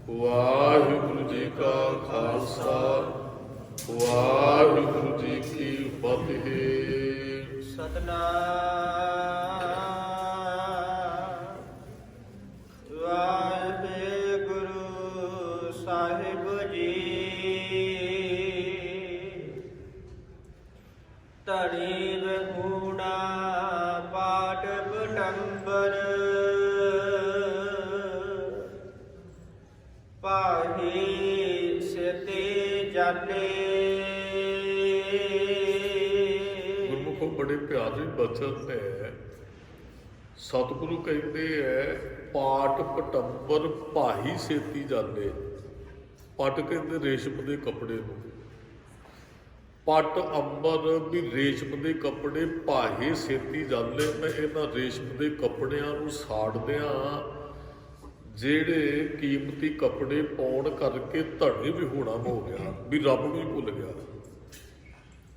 ਵਾਹਿਗੁਰੂ ਜੀ ਕਾ ਖਾਲਸਾ ਵਾਹਿਗੁਰੂ ਜੀ ਕੀ ਫਤਿਹ। ਸਤਨਾਮ ਵਾਹਿਗੁਰੂ ਸਾਹਿਬ ਜੀ। ਧਣੀ ਰਘੂਣਾ ਪਾਟ ਪਟੰਬਰ ਪਾਹੀ ਸਿਤੇ ਜਾਣੇ। ਗੁਰਮੁਖੋ ਬੜੇ ਪਿਆਰੇ ਬਚਨ ਨੇ। ਸਤਿਗੁਰੂ ਕਹਿੰਦੇ ਹੈ ਪਾਟ ਪਟੰਬਰ ਭਾਈ ਸੇਤੀ ਜਾਂਦੇ। ਪਟ ਕਹਿੰਦੇ ਰੇਸ਼ਮ ਦੇ ਕੱਪੜੇ ਨੂੰ, ਪਟ ਅੰਬਰ ਵੀ ਰੇਸ਼ਮ ਦੇ ਕੱਪੜੇ ਭਾਹੇ ਛੇਤੀ ਜਾਂਦੇ। ਮੈਂ ਇਹਨਾਂ ਰੇਸ਼ਮ ਦੇ ਕੱਪੜਿਆਂ ਨੂੰ ਸਾੜਦਿਆਂ ਜਿਹੜੇ ਕੀਮਤੀ ਕੱਪੜੇ ਪਾਉਣ ਕਰਕੇ ਧੜੀ ਵੀ ਹੋਣਾ ਹੋ ਗਿਆ, ਵੀ ਰੱਬ ਨੂੰ ਹੀ ਭੁੱਲ ਗਿਆ।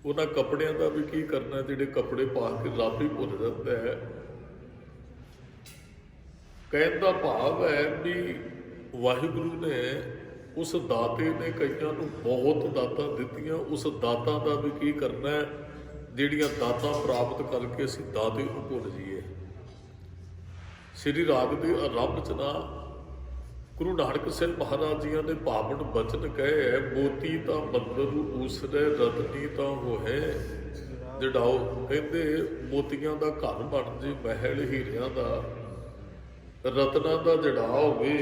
ਉਹਨਾਂ ਕੱਪੜਿਆਂ ਦਾ ਵੀ ਕੀ ਕਰਨਾ ਜਿਹੜੇ ਕੱਪੜੇ ਪਾ ਕੇ ਰੱਬ ਹੀ ਭੁੱਲ ਜਾਂਦਾ ਹੈ। ਕਹਿਣ ਦਾ ਭਾਵ ਹੈ ਵੀ ਵਾਹਿਗੁਰੂ ਨੇ ਉਸ ਦਾਤੇ ਨੇ ਕਈਆਂ ਨੂੰ ਬਹੁਤ ਦਾਤਾਂ ਦਿੱਤੀਆਂ। ਉਸ ਦਾਤਾਂ ਦਾ ਵੀ ਕੀ ਕਰਨਾ ਹੈ, ਜਿਹੜੀਆਂ ਦਾਤਾਂ ਪ੍ਰਾਪਤ ਕਰਕੇ ਅਸੀਂ ਦਾਤੇ ਨੂੰ ਭੁੱਲ ਜਾਈਏ। ਸ੍ਰੀ ਰਾਗ ਦੇ ਆਰੰਭ 'ਚ ਨਾ ਗੁਰੂ ਨਾਨਕ ਸਾਹਿਬ ਮਹਾਰਾਜ ਜੀਆਂ ਨੇ ਪਾਵਨ ਬਚਨ ਕਹੇ ਹੈ, ਮੋਤੀ ਤਾਂ ਮੰਦਰ ਉਸਰੇ ਰਤਨੀ ਤਾਂ ਹੋਏ ਜੜਾਓ। ਕਹਿੰਦੇ ਮੋਤੀਆਂ ਦਾ ਘਰ ਬਣ ਜੇ, ਮਹਿਲ ਹੀਰਿਆਂ ਦਾ, ਰਤਨਾਂ ਦਾ ਜੜਾ ਹੋਵੇ।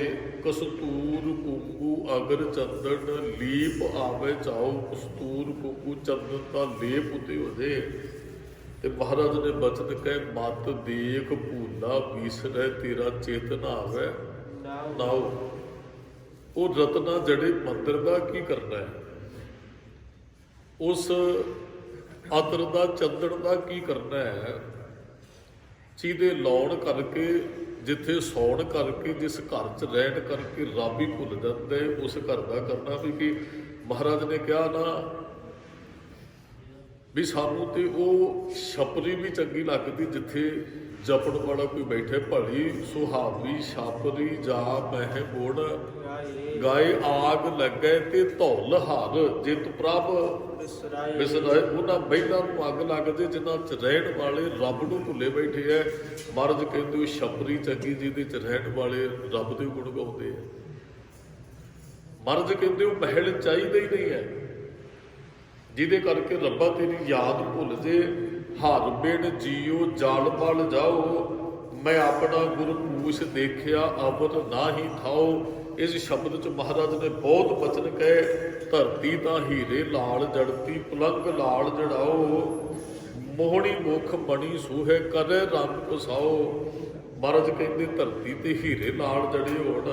ਕਸਤੂਰ ਕੁੰਕੂ ਅਗਰ ਚੰਦਨ ਲੀਪ ਆਵੇ ਚਾਓ। ਕਸਤੂਰ ਕੁੰਕੂ ਚੰਦਨ ਦਾ ਲੇਪ ਉਤੇ ਹੋ ਜੇ। ਤੇ ਮਹਾਰਾਜ ਨੇ ਬਚਨ ਕਹੇ, ਮਤ ਦੇਖ ਭੂਲਾ ਵਿਸਰੈ ਤੇਰਾ ਚੇਤਨ ਆਵੇ ਨਾਉ। ਉਹ ਰਤਨਾ ਜੜੇ ਮੰਦਰ ਦਾ ਕੀ ਕਰਨਾ ਹੈ, ਉਸ ਅਤਰ ਦਾ ਚੰਦਨ ਦਾ ਕੀ ਕਰਨਾ ਹੈ। ਜਿਹਦੇ ਲਾਉਣ ਕਰਕੇ, ਜਿੱਥੇ ਸੌਣ ਕਰਕੇ, ਜਿਸ ਘਰ 'ਚ ਰਹਿਣ ਕਰਕੇ ਰੱਬ ਹੀ ਭੁੱਲ ਜਾਂਦਾ ਹੈ, ਉਸ ਘਰ ਦਾ ਕਰਨਾ ਵੀ ਕੀ। ਮਹਾਰਾਜ ਨੇ ਕਿਹਾ ਨਾ ਵੀ ਸਾਨੂੰ ਤੇ ਉਹ ਛਪਰੀ ਵੀ ਚੰਗੀ ਲੱਗਦੀ ਜਿੱਥੇ ਜਪਣ ਵਾਲਾ ਕੋਈ ਬੈਠੇ। ਭਲੀ ਸੁਹਾਵੀ ਛਾਪਰੀ ਜਾ ਮਹਿ ਮੋੜ ਗਾਏ ਆਗ ਲੱਗੇ ਤੇ ਧੌਲ ਹਰ ਜਿਤ ਪ੍ਰਭ ਵਿਸਰਾਏ। ਉਹਨਾਂ ਬੈਲਾਂ ਨੂੰ ਅੱਗ ਲੱਗ ਜੇ ਜਿਨ੍ਹਾਂ 'ਚ ਰਹਿਣ ਵਾਲੇ ਰੱਬ ਨੂੰ ਭੁੱਲੇ ਬੈਠੇ ਹੈ। ਮਹਾਰਾਜ ਕਹਿੰਦੇ ਉਹ ਛਪਰੀ ਚੰਗੀ ਜਿਹਦੇ 'ਚ ਰਹਿਣ ਵਾਲੇ ਰੱਬ ਦੇ ਗੁਣ ਗਾਉਂਦੇ ਹੈ। ਮਹਾਰਾਜ ਕਹਿੰਦੇ ਉਹ ਮਹਿਲ ਚਾਹੀਦਾ ਹੀ ਨਹੀਂ ਹੈ ਜਿਹਦੇ ਕਰਕੇ ਰੱਬਾ ਤੇਰੀ ਯਾਦ ਭੁੱਲ ਜੇ। ਹਰ ਬਿਨ ਜੀਓ ਜਲ ਬਲ ਜਾਓ, ਮੈਂ ਆਪਣਾ ਗੁਰ ਪੂਛ ਦੇਖਿਆ ਅਵਰ ਨਾਹੀ ਥਾਓ। ਇਸ ਸ਼ਬਦ 'ਚ ਮਹਾਰਾਜ ਨੇ ਬਹੁਤ ਬਚਨ ਕਹੇ। ਧਰਤੀ ਤਾਂ ਹੀਰੇ ਲਾਲ ਜੜਤੀ, ਪਲੰਗ ਲਾਲ ਜੜਾਓ। ਮੋਹਣੀ ਮੁਖ ਮਣੀ ਸੂਹੇ ਕਰੇ ਰੰਗ ਪਸਾਓ। ਮਹਾਰਾਜ ਕਹਿੰਦੇ ਧਰਤੀ ਤੇ ਹੀਰੇ ਲਾਲ ਜੜੇ ਹੋਣ,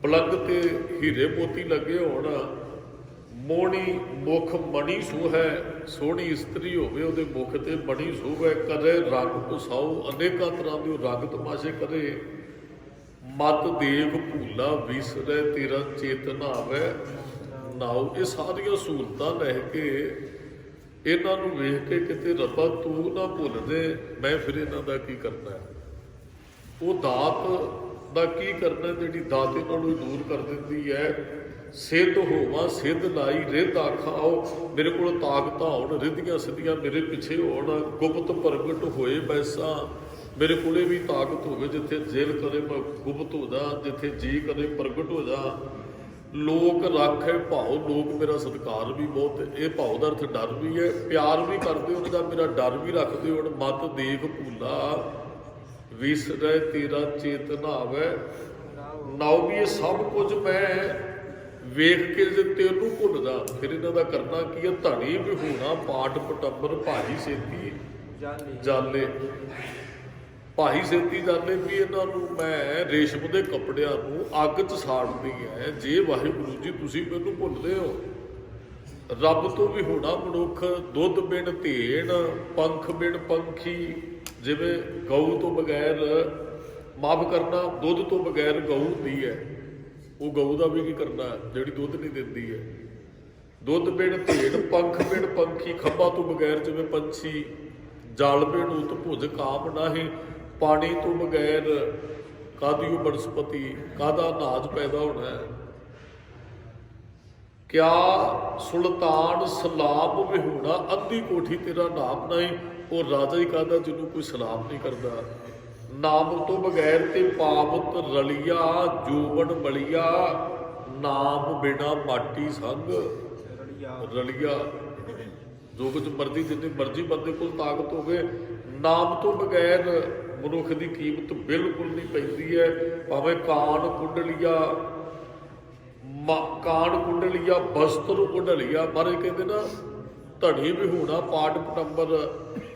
ਪਲੰਗ ਤੇ ਹੀਰੇ ਮੋਤੀ ਲੱਗੇ ਹੋਣ। ਮੋਹਣੀ ਮੁਖ ਮਣੀ ਸੂਹੈ, ਸੋਹਣੀ ਇਸਤਰੀ ਹੋਵੇ ਉਹਦੇ ਮੁਖ ਤੇ ਮਣੀ ਸੂਹੈ। ਕਰੇ ਰੰਗ ਪਸਾਓ, ਅਨੇਕਾਂ ਤਰ੍ਹਾਂ ਦੇ ਰੰਗ ਤਮਾਸ਼ੇ ਕਰੇ। ਮਤ ਦੇਖ ਭੂਲਾ ਵਿਸਰੈ ਤੇਰਾ ਚੇਤਨ ਆਵੇ ਨਾਉ। ਇਹ ਸਾਰੀਆਂ ਸਹੂਲਤਾਂ ਲੈ ਕੇ ਇਹਨਾਂ ਨੂੰ ਵੇਖ ਕੇ ਕਿਤੇ ਰੱਬਾ ਤੂੰ ਨਾ ਭੁੱਲ ਦੇ, ਮੈਂ ਫਿਰ ਇਹਨਾਂ ਦਾ ਕੀ ਕਰਨਾ ਹੈ। ਉਹ ਦਾਤ ਦਾ ਕੀ ਕਰਨਾ ਜਿਹੜੀ ਦਾਤੇ ਨਾਲੋਂ ਦੂਰ ਕਰ ਦਿੰਦੀ ਹੈ। ਸਿੱਧ ਹੋਵਾਂ ਸਿੱਧ ਲਾਈ ਰਿੱਧ ਆਖਾਓ, ਮੇਰੇ ਕੋਲ ਤਾਕਤਾਂ ਹੋਣ ਰਿੱਧੀਆਂ ਸਿੱਧੀਆਂ ਮੇਰੇ ਪਿੱਛੇ ਹੋਣ। ਗੁਪਤ ਪ੍ਰਗਟ ਹੋਏ ਬੈਸਾ, ਮੇਰੇ ਕੋਲੇ ਵੀ ਤਾਕਤ ਹੋਵੇ। ਜਿੱਥੇ ਜੇਲ ਕਰੇ ਮੈਂ ਗੁਪਤ ਹੋ ਜਾ, ਜਿੱਥੇ ਜੀ ਕਰੇ ਪ੍ਰਗਟ ਹੋ ਜਾ। ਲੋਕ ਰਾਖੇ ਭਾਉ, ਲੋਕ ਮੇਰਾ ਸਤਿਕਾਰ ਵੀ ਬਹੁਤ। ਇਹ ਭਾਉ ਦਾ ਅਰਥ ਡਰ ਵੀ ਹੈ, ਪਿਆਰ ਵੀ ਕਰਦੇ ਉਹਨਾਂ ਦਾ, ਮੇਰਾ ਡਰ ਵੀ ਰੱਖਦੇ ਹੁਣ। ਮਤ ਦੇਖ ਭੂਲਾ ਵਿਸਰੈ ਤੇਰਾ ਚੇਤਨ ਆਵੇ ਨਾਉ। ਵੀ ਇਹ ਸਭ ਕੁਝ ਮੈਂ ਵੇਖ ਕੇ ਜੇ ਤੈਨੂੰ ਭੁੱਲਦਾ, ਫਿਰ ਇਹਨਾਂ ਦਾ ਕਰਨਾ ਕੀ ਹੈ। ਧਣੀ ਵੀ ਹੋਣਾ ਪਾਟ ਪਟੰਬਰ ਭਾਈ ਛੇਤੀ ਜਾਲੇ। ਭਾਈ ਛੇਤੀ ਜਾਲੇ ਵੀ ਇਹਨਾਂ ਨੂੰ ਮੈਂ ਰੇਸ਼ਮ ਦੇ ਕੱਪੜਿਆਂ ਨੂੰ ਅੱਗ 'ਚ ਸਾੜਦੀ ਹੈ। ਜੇ ਵਾਹਿਗੁਰੂ ਜੀ ਤੁਸੀਂ ਮੈਨੂੰ ਭੁੱਲਦੇ ਹੋ। ਰੱਬ ਤੋਂ ਵੀ ਹੋਣਾ ਮਨੁੱਖ, ਦੁੱਧ ਬਿਨ ਧੇਣ ਪੰਖ ਬਿਨ ਪੰਖੀ। ਜਿਵੇਂ ਗਊ ਤੋਂ ਬਗੈਰ, ਮਾਫ ਕਰਨਾ, ਦੁੱਧ ਤੋਂ ਬਗੈਰ ਗਊ ਹੁੰਦੀ ਹੈ, ਉਹ ਗਊ ਦਾ ਵੀ ਕੀ ਕਰਨਾ ਜਿਹੜੀ ਦੁੱਧ ਨਹੀਂ ਦਿੰਦੀ ਹੈ। ਦੁੱਧ ਬਿਨ ਧੇੜ ਪੰਖ ਬਿਨ ਪੰਖੀ। ਖੰਭਾਂ ਤੋਂ ਬਗੈਰ ਜਿਵੇਂ ਪੰਛੀ, ਜਲ ਬਿਨ ਉਤ ਭੁਜ ਕਾਮ ਨਾਹੀ। ਪਾਣੀ ਤੋਂ ਬਗੈਰ ਕਾਹਦੀ ਉਹ ਬਨਸਪਤੀ, ਕਾਹਦਾ ਅਨਾਜ ਪੈਦਾ ਹੋਣਾ ਹੈ। ਕਿਆ ਸੁਲਤਾਨ ਸਲਾਮ ਵਿਹੂਣਾ, ਅੱਧੀ ਕੋਠੀ ਤੇਰਾ ਨਾਮ ਨਹੀਂ। ਉਹ ਰਾਜਾ ਹੀ ਕਾਹਦਾ ਜਿਹਨੂੰ ਕੋਈ ਸਲਾਮ ਨਹੀਂ ਕਰਦਾ। ਨਾਮ ਤੋਂ ਬਗੈਰ ਤੇ ਪਾਵਤ ਰਲੀਆ, ਜੋਬਨ ਬਲੀਆ, ਨਾਮ ਬਿਨਾ ਮਾਟੀ ਸੰਗ ਰਲੀਆ। ਜੋ ਕੁਝ ਮਰਜ਼ੀ, ਜਿੰਨੀ ਮਰਜ਼ੀ ਬੰਦੇ ਕੋਲ ਤਾਕਤ ਹੋਵੇ, ਨਾਮ ਤੋਂ ਬਗੈਰ ਮਨੁੱਖ ਦੀ ਕੀਮਤ ਬਿਲਕੁਲ ਨਹੀਂ ਪੈਂਦੀ ਹੈ। ਭਾਵੇਂ ਕਾਨ ਕੁੰਡਲੀਆ, ਕਾਨ ਕੁੰਡਲੀਆ ਬਸਤਰ ਉਡਲੀਆ। ਮਾਰੇ ਕਹਿੰਦੇ ਨਾ ਧੜੀ ਵਿਹੂਣਾ ਪਾਟ ਪਟੰਬਰ,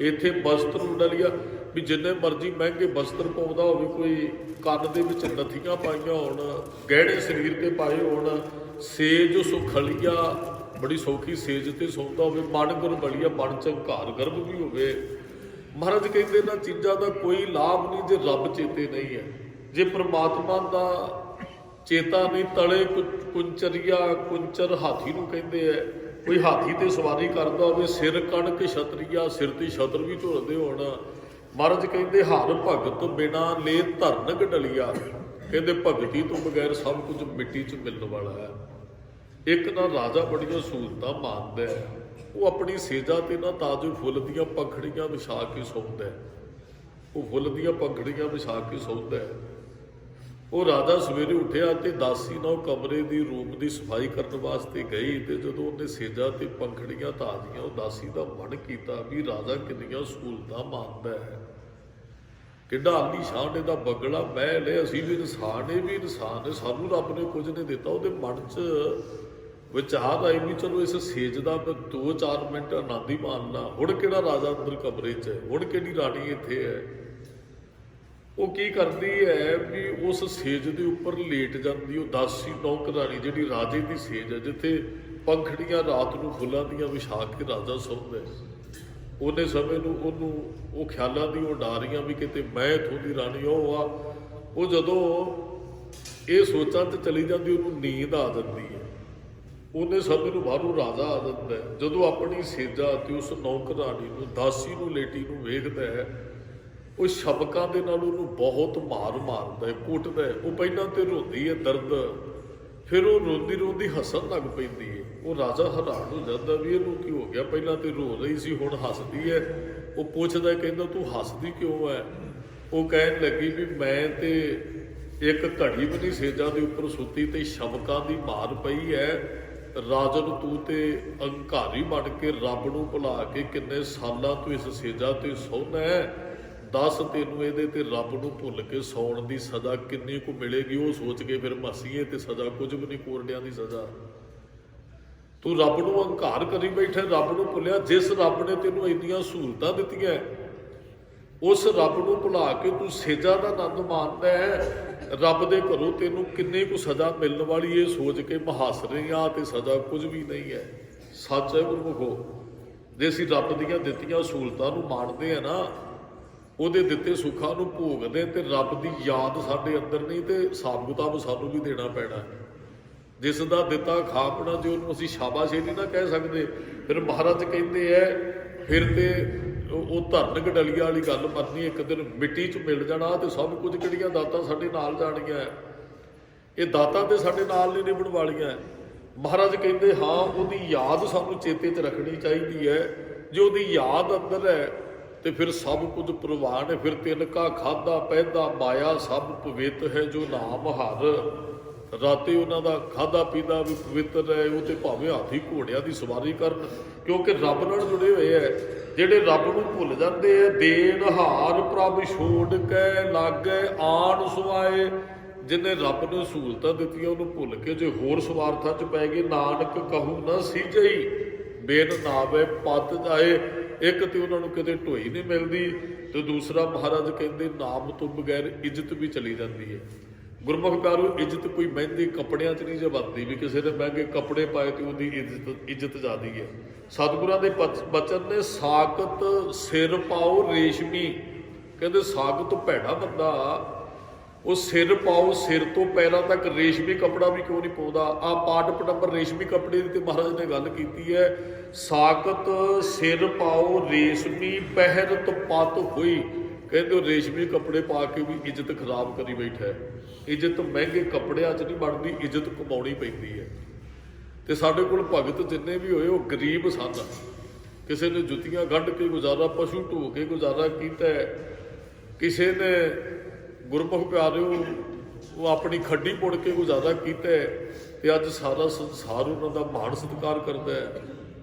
ਇੱਥੇ ਬਸਤਰ ਉਡਲੀਆ ਵੀ ਜਿੰਨੇ ਮਰਜ਼ੀ ਮਹਿੰਗੇ ਬਸਤਰ ਪਾਉਂਦਾ ਹੋਵੇ, ਕੋਈ ਕੰਨ ਦੇ ਵਿੱਚ ਨਥੀਆਂ ਪਾਈਆਂ ਹੋਣ, ਗਹਿਣੇ ਸਰੀਰ ਤੇ ਪਾਏ ਹੋਣ, ਸੇਜ ਸੁਖਲੀਆ, ਬੜੀ ਸੌਖੀ ਸੇਜ ਤੇ ਸੌਂਦਾ ਹੋਵੇ, ਮਨ ਗੁਰਬਲੀਆ, ਮਨ ਝੰਕਾਰ ਗਰਭ ਵੀ ਹੋਵੇ। ਮਹਾਰਾਜ ਕਹਿੰਦੇ ਨਾ ਚੀਜ਼ਾਂ ਦਾ ਕੋਈ ਲਾਭ ਨਹੀਂ ਜੇ ਰੱਬ ਚੇਤੇ ਨਹੀਂ ਹੈ। ਜੇ ਪ੍ਰਮਾਤਮਾ ਦਾ ਚੇਤਾ ਨਹੀਂ, ਤਲੇ ਕੁੰਚਰੀਆ, ਕੁੰਚਰ ਹਾਥੀ ਨੂੰ ਕਹਿੰਦੇ ਐ। ਕੋਈ ਹਾਥੀ ਤੇ ਸਵਾਰੀ ਕਰਦਾ ਹੋਵੇ, ਸਿਰ ਕਣਕ ਛਤਰੀਆ, ਸਿਰ ਤੇ ਛਤਰ ਵੀ ਝੁਲਦੇ ਹੋਣ। ਮਹਾਰਾਜ ਕਹਿੰਦੇ ਹਰ ਭਗਤ ਬਿਨਾ ਲੈ ਧਰਨ ਗਡਲੀਆ, ਕਹਿੰਦੇ ਭਗਤੀ ਤੋਂ ਬਗੈਰ ਸਭ ਕੁਝ ਮਿੱਟੀ 'ਚ ਮਿਲਣ ਵਾਲਾ ਹੈ। ਇੱਕ ਨਾ ਰਾਜਾ ਬੜੀਆਂ ਸਹੂਲਤਾਂ ਮੰਨਦਾ ਹੈ, ਉਹ ਆਪਣੀ ਸੇਜਾ ਤੇ ਨਾ ਤਾਜੋ ਫੁੱਲ ਦੀਆਂ ਪੰਖੜੀਆਂ ਵਿਛਾ ਕੇ ਸੌਂਦਾ ਹੈ। ਉਹ ਫੁੱਲ ਦੀਆਂ ਪੰਖੜੀਆਂ ਵਿਛਾ ਕੇ ਸੌਂਦਾ ਹੈ। ਉਹ ਰਾਜਾ ਸਵੇਰੇ ਉੱਠਿਆ ਤੇ ਦਾਸੀ ਨਾਲ ਕਮਰੇ ਦੀ ਰੂਮ ਦੀ ਸਫਾਈ ਕਰਨ ਵਾਸਤੇ ਗਈ, ਤੇ ਜਦੋਂ ਉਹਨੇ ਸੇਜਾ ਤੇ ਪੰਖੜੀਆਂ ਤਾਜ਼ੀਆਂ, ਉਹ ਦਾਸੀ ਦਾ ਮਨ ਕੀਤਾ ਵੀ ਰਾਜਾ ਕਿੰਨੀਆਂ ਸਹੂਲਤਾਂ ਮੰਨਦਾ ਹੈ, ਕਿੱਡਾ ਆਲੀਸ਼ਾਨ ਇਹਦਾ ਬੰਗਲਾ ਮਹਿਲ ਹੈ, ਅਸੀਂ ਵੀ ਇਨਸਾਨ, ਇਹ ਵੀ ਇਨਸਾਨ ਹੈ, ਸਾਨੂੰ ਰੱਬ ਨੇ ਕੁਝ ਨਹੀਂ ਦਿੱਤਾ। ਉਹਦੇ ਮਨ 'ਚ ਵਿਚਾਰ ਆਈ ਵੀ ਚਲੋ ਇਸ ਸੇਜ ਦਾ 2-4 ਮਿੰਟ ਆਨੰਦ ਹੀ ਮਾਣ ਲਾ। ਹੁਣ ਕਿਹੜਾ ਰਾਜਾ ਅੰਦਰ ਕਮਰੇ 'ਚ ਹੈ, ਹੁਣ ਕਿਹੜੀ ਰਾਣੀ ਇੱਥੇ ਹੈ। ਉਹ ਕੀ ਕਰਦੀ ਹੈ ਵੀ ਉਸ ਸੇਜ ਦੇ ਉੱਪਰ ਲੇਟ ਜਾਂਦੀ। ਉਹ ਦਾਸੀ ਨੌਕਰਾਣੀ ਜਿਹੜੀ ਰਾਜੇ ਦੀ ਸੇਜ ਹੈ, ਜਿੱਥੇ ਪੰਖੜੀਆਂ ਰਾਤ ਨੂੰ ਫੁੱਲਾਂ ਦੀਆਂ ਵਿਛਾ ਕੇ ਰਾਜਾ ਸੌਂਦਾ। ਉਹਨੇ ਸਮੇਂ ਨੂੰ ਉਹਨੂੰ ਉਹ ਖਿਆਲਾਂ ਦੀ ਉਡਾਰੀਆਂ ਵੀ ਕਿਤੇ ਮੈਂ ਇੱਥੋਂ ਦੀ ਰਾਣੀ ਉਹ ਆ। ਉਹ ਜਦੋਂ ਇਹ ਸੋਚਾਂ 'ਚ ਚਲੀ ਜਾਂਦੀ, ਉਹਨੂੰ ਨੀਂਦ ਆ ਜਾਂਦੀ ਹੈ। ਉਹਨੇ ਸਮੇਂ ਨੂੰ ਬਾਹਰੋਂ ਰਾਜਾ ਆ ਜਾਂਦਾ ਹੈ। ਜਦੋਂ ਆਪਣੀ ਸੇਜਾ ਤੇ ਉਸ ਨੌਕਰਾਣੀ ਨੂੰ, ਦਾਸੀ ਨੂੰ, ਲੇਟੀ ਨੂੰ ਵੇਖਦਾ ਹੈ, ਉਹ ਸ਼ਬਕਾਂ ਦੇ ਨਾਲ ਉਹਨੂੰ ਬਹੁਤ ਮਾਰ ਮਾਰਦਾ ਹੈ, ਕੁੱਟਦਾ ਹੈ। ਉਹ ਪਹਿਲਾਂ ਤੇ ਰੋਂਦੀ ਹੈ ਦਰਦ, ਫਿਰ ਉਹ ਰੋਂਦੀ ਰੋਂਦੀ ਹੱਸਣ ਲੱਗ ਪੈਂਦੀ ਹੈ। ਉਹ ਰਾਜਾ ਹੈਰਾਨ ਹੋ ਜਾਂਦਾ ਵੀ ਇਹਨੂੰ ਕੀ ਹੋ ਗਿਆ, ਪਹਿਲਾਂ ਤੇ ਰੋ ਰਹੀ ਸੀ ਹੁਣ ਹੱਸਦੀ ਹੈ। ਉਹ ਪੁੱਛਦਾ, ਕਹਿੰਦਾ ਤੂੰ ਹੱਸਦੀ ਕਿਉਂ ਹੈ। ਉਹ ਕਹਿਣ ਲੱਗੀ ਵੀ ਮੈਂ ਤੇ ਇੱਕ ਘੜੀ ਵੀ ਨਹੀਂ ਸੇਜਾਂ ਦੇ ਉੱਪਰ ਸੁੱਤੀ ਤੇ ਸ਼ਬਕਾਂ ਦੀ ਮਾਰ ਪਈ ਹੈ। ਰਾਜਨ ਤੂੰ ਤੇ ਅਹੰਕਾਰੀ ਬਣ ਕੇ ਰੱਬ ਨੂੰ ਭੁਲਾ ਕੇ ਕਿੰਨੇ ਸਾਲਾਂ ਤੋਂ ਇਸ ਸੇਜਾਂ ਤੇ ਸੌਂਦਾ ਹੈ। ਦੱਸ ਤੈਨੂੰ ਇਹਦੇ ਤੇ ਰੱਬ ਨੂੰ ਭੁੱਲ ਕੇ ਸੌਣ ਦੀ ਸਜ਼ਾ ਕਿੰਨੀ ਕੁ ਮਿਲੇਗੀ। ਉਹ ਸੋਚ ਕੇ ਫਿਰ ਮਸੀਏ ਤੇ ਸਜ਼ਾ ਕੁਝ ਵੀ ਨਹੀਂ, ਕੋਰਡਿਆਂ ਦੀ ਸਜ਼ਾ। ਤੂੰ ਰੱਬ ਨੂੰ ਅਹੰਕਾਰ ਕਰੀ ਬੈਠਾ, ਰੱਬ ਨੂੰ ਭੁੱਲਿਆ। ਜਿਸ ਰੱਬ ਨੇ ਤੈਨੂੰ ਇੰਨੀਆਂ ਸਹੂਲਤਾਂ ਦਿੱਤੀਆਂ, ਉਸ ਰੱਬ ਨੂੰ ਭੁਲਾ ਕੇ ਤੂੰ ਸੇਜਾ ਦਾ ਆਨੰਦ ਮਾਣਦਾ ਹੈ। ਰੱਬ ਦੇ ਘਰੋਂ ਤੈਨੂੰ ਕਿੰਨੀ ਕੁ ਸਜ਼ਾ ਮਿਲਣ ਵਾਲੀ, ਇਹ ਸੋਚ ਕੇ ਹੱਸ ਰਹੇ ਆ ਤੇ ਸਜ਼ਾ ਕੁਝ ਵੀ ਨਹੀਂ ਹੈ। ਸੱਚ ਹੈ ਗੁਰਮੁਖੋ, ਜੇ ਅਸੀਂ ਰੱਬ ਦੀਆਂ ਦਿੱਤੀਆਂ ਸਹੂਲਤਾਂ ਨੂੰ ਮਾਣਦੇ ਆ ਨਾ, ਉਹਦੇ ਦਿੱਤੇ ਸੁੱਖਾਂ ਨੂੰ ਭੋਗਦੇ, ਤੇ ਰੱਬ ਦੀ ਯਾਦ ਸਾਡੇ ਅੰਦਰ ਨਹੀਂ, ਤੇ ਹਿਸਾਬ ਕਿਤਾਬ ਸਾਨੂੰ ਵੀ ਦੇਣਾ ਪੈਣਾ। ਜਿਸ ਦਾ ਦਿੱਤਾ ਖਾਪਣਾ, ਜੇ ਉਹਨੂੰ ਅਸੀਂ ਸ਼ਾਬਾਸ਼ ਨਹੀਂ ਨਾ ਕਹਿ ਸਕਦੇ, ਫਿਰ ਮਹਾਰਾਜ ਕਹਿੰਦੇ ਐ ਫਿਰ ਤੇ ਉਹ ਧਰਨ ਗਡਲੀਆ ਵਾਲੀ ਗੱਲ ਮੰਨਣੀ। ਇੱਕ ਦਿਨ ਮਿੱਟੀ 'ਚ ਮਿਲ ਜਾਣਾ ਤੇ ਸਭ ਕੁਝ, ਕਿਹੜੀਆਂ ਦਾਤਾਂ ਸਾਡੇ ਨਾਲ ਜਾਣੀਆਂ। ਇਹ ਦਾਤਾਂ ਤੇ ਸਾਡੇ ਨਾਲ ਨਹੀਂ ਨਿਭਣ ਵਾਲੀਆਂ। ਮਹਾਰਾਜ ਕਹਿੰਦੇ ਹਾਂ, ਉਹਦੀ ਯਾਦ ਸਾਨੂੰ ਚੇਤੇ 'ਚ ਰੱਖਣੀ ਚਾਹੀਦੀ ਹੈ। ਜੇ ਉਹਦੀ ਯਾਦ ਅੰਦਰ ਹੈ ਤੇ ਫਿਰ ਸਭ ਕੁਝ ਪ੍ਰਵਾਨ ਹੈ। ਫਿਰ ਤਿਨਕਾ ਖਾਧਾ ਪੈਦਾ ਮਾਇਆ ਸਭ ਪਵਿੱਤ ਹੈ, ਜੋ ਨਾਮ ਹਰ। ਰਾਤੇ ਉਹਨਾਂ ਦਾ ਖਾਧਾ ਪੀਤਾ ਵੀ ਪਵਿੱਤਰ ਹੈ। ਉਹ ਤੇ ਭਾਵੇਂ ਹਾਥੀ ਘੋੜਿਆਂ ਦੀ ਸਵਾਰੀ ਕਰਨ, ਕਿਉਂਕਿ ਰੱਬ ਨਾਲ ਜੁੜੇ ਹੋਏ ਹੈ। ਜਿਹੜੇ ਰੱਬ ਨੂੰ ਭੁੱਲ ਜਾਂਦੇ ਹੈ, ਦੇਣ ਹਾਰ ਪ੍ਰਭ ਛੋੜ ਕੇ ਲਾਗੇ ਆਣ ਸੁਆਏ। ਜਿਹਨੇ ਰੱਬ ਨੇ ਸਹੂਲਤਾਂ ਦਿੱਤੀਆਂ ਉਹਨੂੰ ਭੁੱਲ ਕੇ ਜੇ ਹੋਰ ਸਵਾਰਥਾਂ 'ਚ ਪੈ ਗਏ, ਨਾਨਕ ਕਹੂ ਨਾ ਸੀਜਈ ਬੇਨ ਨਾਵੇ ਪਤ ਜਾਏ। ਇੱਕ ਤੇ ਉਹਨਾਂ ਨੂੰ ਕਿਤੇ ਢੋਈ ਨਹੀਂ ਮਿਲਦੀ, ਤੇ ਦੂਸਰਾ ਮਹਾਰਾਜ ਕਹਿੰਦੇ ਨਾਮ ਤੋਂ ਬਗੈਰ ਇੱਜ਼ਤ ਵੀ ਚਲੀ ਜਾਂਦੀ ਹੈ। ਗੁਰਮੁਖ ਪਿਆਰੋ, ਇੱਜ਼ਤ ਕੋਈ ਮਹਿੰਗੇ ਕੱਪੜਿਆਂ 'ਚ ਨਹੀਂ ਜੇ ਬਣਦੀ ਵੀ ਕਿਸੇ ਨੇ ਮਹਿੰਗੇ ਕੱਪੜੇ ਪਾਏ ਤੇ ਉਹਦੀ ਇੱਜ਼ਤ ਜ਼ਿਆਦੀ ਹੈ। ਸਤਿਗੁਰਾਂ ਦੇ ਬਚਨ ਨੇ, ਸਾਕਤ ਸਿਰ ਪਾਓ ਰੇਸ਼ਮੀ। ਕਹਿੰਦੇ ਸਾਕਤ ਭੈੜਾ ਬੰਦਾ, ਉਹ ਸਿਰ ਪਾਓ, ਸਿਰ ਤੋਂ ਪੈਰਾਂ ਤੱਕ ਰੇਸ਼ਮੀ ਕੱਪੜਾ ਵੀ ਕਿਉਂ ਨਹੀਂ ਪਾਉਂਦਾ। ਆ ਪਾਟ ਪਟੰਬਰ ਰੇਸ਼ਮੀ ਕੱਪੜੇ ਦੀ ਤੇ ਮਹਾਰਾਜ ਨੇ ਗੱਲ ਕੀਤੀ ਹੈ। ਸਾਕਤ ਸਿਰ ਪਾਓ ਰੇਸ਼ਮੀ ਪਹਿਰਤ ਪਤ ਹੋਈ। ਕਹਿੰਦੇ ਉਹ ਰੇਸ਼ਮੀ ਕੱਪੜੇ ਪਾ ਕੇ ਵੀ ਇੱਜ਼ਤ ਖਰਾਬ ਕਰੀ ਬੈਠਾ ਹੈ। ਇੱਜ਼ਤ ਮਹਿੰਗੇ ਕੱਪੜਿਆਂ 'ਚ ਨਹੀਂ ਬਣਦੀ, ਇੱਜ਼ਤ ਕਮਾਉਣੀ ਪੈਂਦੀ ਹੈ। ਤੇ ਸਾਡੇ ਕੋਲ ਭਗਤ ਜਿੰਨੇ ਵੀ ਹੋਏ ਉਹ ਗਰੀਬ ਸਨ। ਕਿਸੇ ਨੇ ਜੁੱਤੀਆਂ ਗੰਢ ਕੇ ਗੁਜ਼ਾਰਾ, ਪਸ਼ੂ ਢੋ ਕੇ ਗੁਜ਼ਾਰਾ ਕੀਤਾ, ਕਿਸੇ ਨੇ ਗੁਰਮੁਖ ਪਿਆਰਿਓ ਉਹ ਆਪਣੀ ਖੱਡੀ ਪੁੜ ਕੇ ਗੁਜ਼ਾਰਾ ਕੀਤਾ। ਤੇ ਅੱਜ ਸਾਰਾ ਸੰਸਾਰ ਉਹਨਾਂ ਦਾ ਮਾਣ ਸਤਿਕਾਰ ਕਰਦਾ ਹੈ।